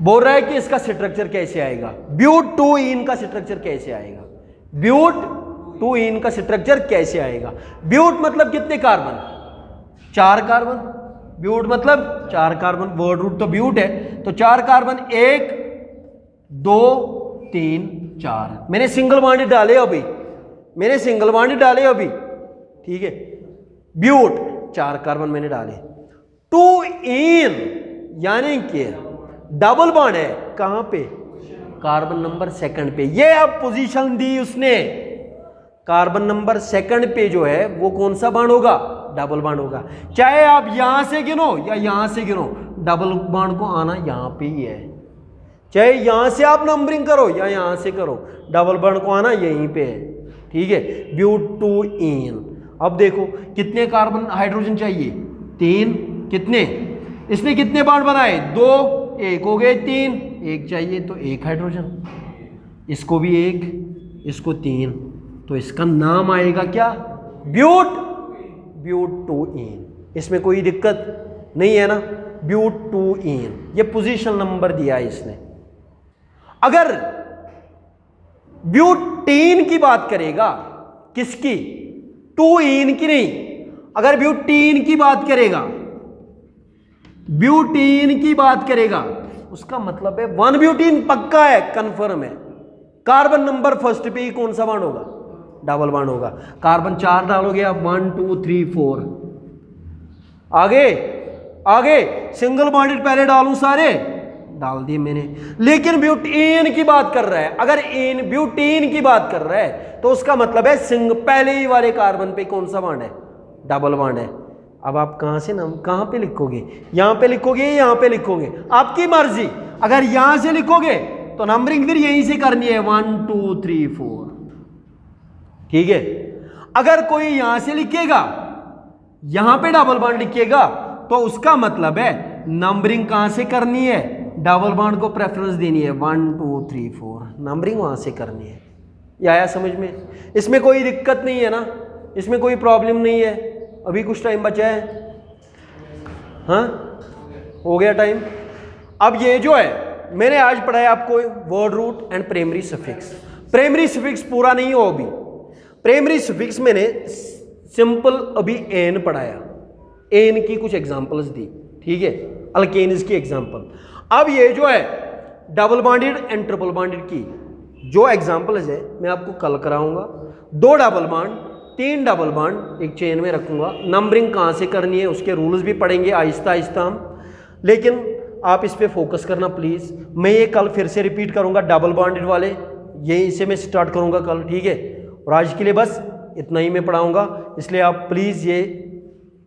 बोल रहा है कि इसका स्ट्रक्चर कैसे आएगा, ब्यूट 2ene का स्ट्रक्चर कैसे आएगा, ब्यूट 2ene का स्ट्रक्चर कैसे आएगा। ब्यूट मतलब कितने कार्बन, 4 कार्बन, ब्यूट मतलब 4 कार्बन, वर्ड रूट तो ब्यूट है, तो 4 कार्बन, 1 2 3 4, मैंने सिंगल बॉन्ड डाले अभी, मैंने सिंगल बॉन्ड डाले अभी, ठीक है, ब्यूट 4 कार्बन मैंने डाले। 2ene यानी कि डबल बॉन्ड है, कहां पे, कार्बन नंबर 2 पे, ये अब पोजीशन दी उसने, कार्बन नंबर 2 पे जो है वो कौन सा बॉन्ड होगा, डबल बॉन्ड होगा। चाहे आप यहां से गिनो या यहां से गिनो, डबल बॉन्ड को आना यहां पे ही है, चाहे यहां से आप नंबरिंग करो या यहां से करो, डबल बॉन्ड को आना यहीं पे है, ठीक है, ब्यूट 2ene। अब देखो कितने कार्बन हाइड्रोजन चाहिए, 3, कितने, इसने कितने बॉन्ड बनाए, 2, 1 हो गए, 3, 1 चाहिए तो 1 हाइड्रोजन, इसको भी 1, इसको 3, तो इसका नाम आएगा क्या, ब्यूट, ब्यूट 2ene। इसमें कोई दिक्कत नहीं है ना, ब्यूट 2ene, ये पोजीशन नंबर दिया है इसने। अगर ब्यूटीन की बात करेगा, किसकी, 2ene की नहीं, अगर ब्यूटीन की बात करेगा, ब्यूटीन की बात करेगा, उसका मतलब है 1 ब्यूटीन पक्का है, कंफर्म है, कार्बन नंबर 1 पे ही कौन सा बॉन्ड होगा, डबल बॉन्ड होगा। कार्बन 4 डालोगे आप, 1 2 3 4, आगे आगे सिंगल बॉन्डेड पहले डालूं, सारे डाल दिए मैंने, लेकिन ब्यूटीन की बात कर रहा है, अगर इन ब्यूटीन की बात कर रहा है तो उसका मतलब है पहले ही वाले कार्बन पे कौन सा बॉन्ड है, डबल बॉन्ड है, अब आप कहाँ पे लिखोगे, यहाँ पे लिखोगे या यहाँ पे लिखोगे, आपकी मर्जी। अगर यहाँ से लिखोगे तो नंबरिंग फिर यहीं से करनी है 1 2 3 4, ठीक है। अगर कोई यहां से लिखेगा, यहां पे डबल बॉन्ड लिखेगा, तो उसका मतलब है नंबरिंग कहां से करनी है, डबल बॉन्ड को प्रेफरेंस देनी है 1 2 3 4, नंबरिंग वहां से करनी है। ये आया समझ में? इसमें कोई दिक्कत नहीं है ना, इसमें कोई प्रॉब्लम नहीं है। अभी कुछ टाइम बचा है, हाँ हो गया टाइम। अब ये जो है मैंने आज पढ़ाया आपको word root and primary suffix. Primary suffix पूरा नहीं हो अभी, प्राइमरी सफिक्स मैंने सिंपल अभी एन पढ़ाया, एन की कुछ एग्जांपल्स दी, ठीक है, अल्केन्स की एग्जांपल। अब ये जो है double bonded and triple bonded की जो एग्जांपल्स है मैं आपको कल कराऊंगा। 2 डबल बॉन्ड 3 डबल बॉन्ड एक चेन में रखूंगा, नंबरिंग कहाँ से करनी है उसके रूल्स भी पढ़ेंगे आहिस्ता आहिस्ता हम, लेकिन आप इस पे फोकस करना प्लीज़। मैं ये कल फिर से रिपीट करूंगा डबल बॉन्डेड वाले, ये इसे मैं स्टार्ट करूंगा कल, ठीक है। और आज के लिए बस इतना ही मैं पढ़ाऊंगा, इसलिए आप प्लीज़ ये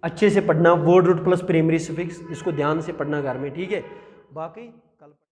अच्छे से पढ़ना, word root plus primary suffix, इसको ध्यान से पढ़ना घर में, ठीक है। बाकी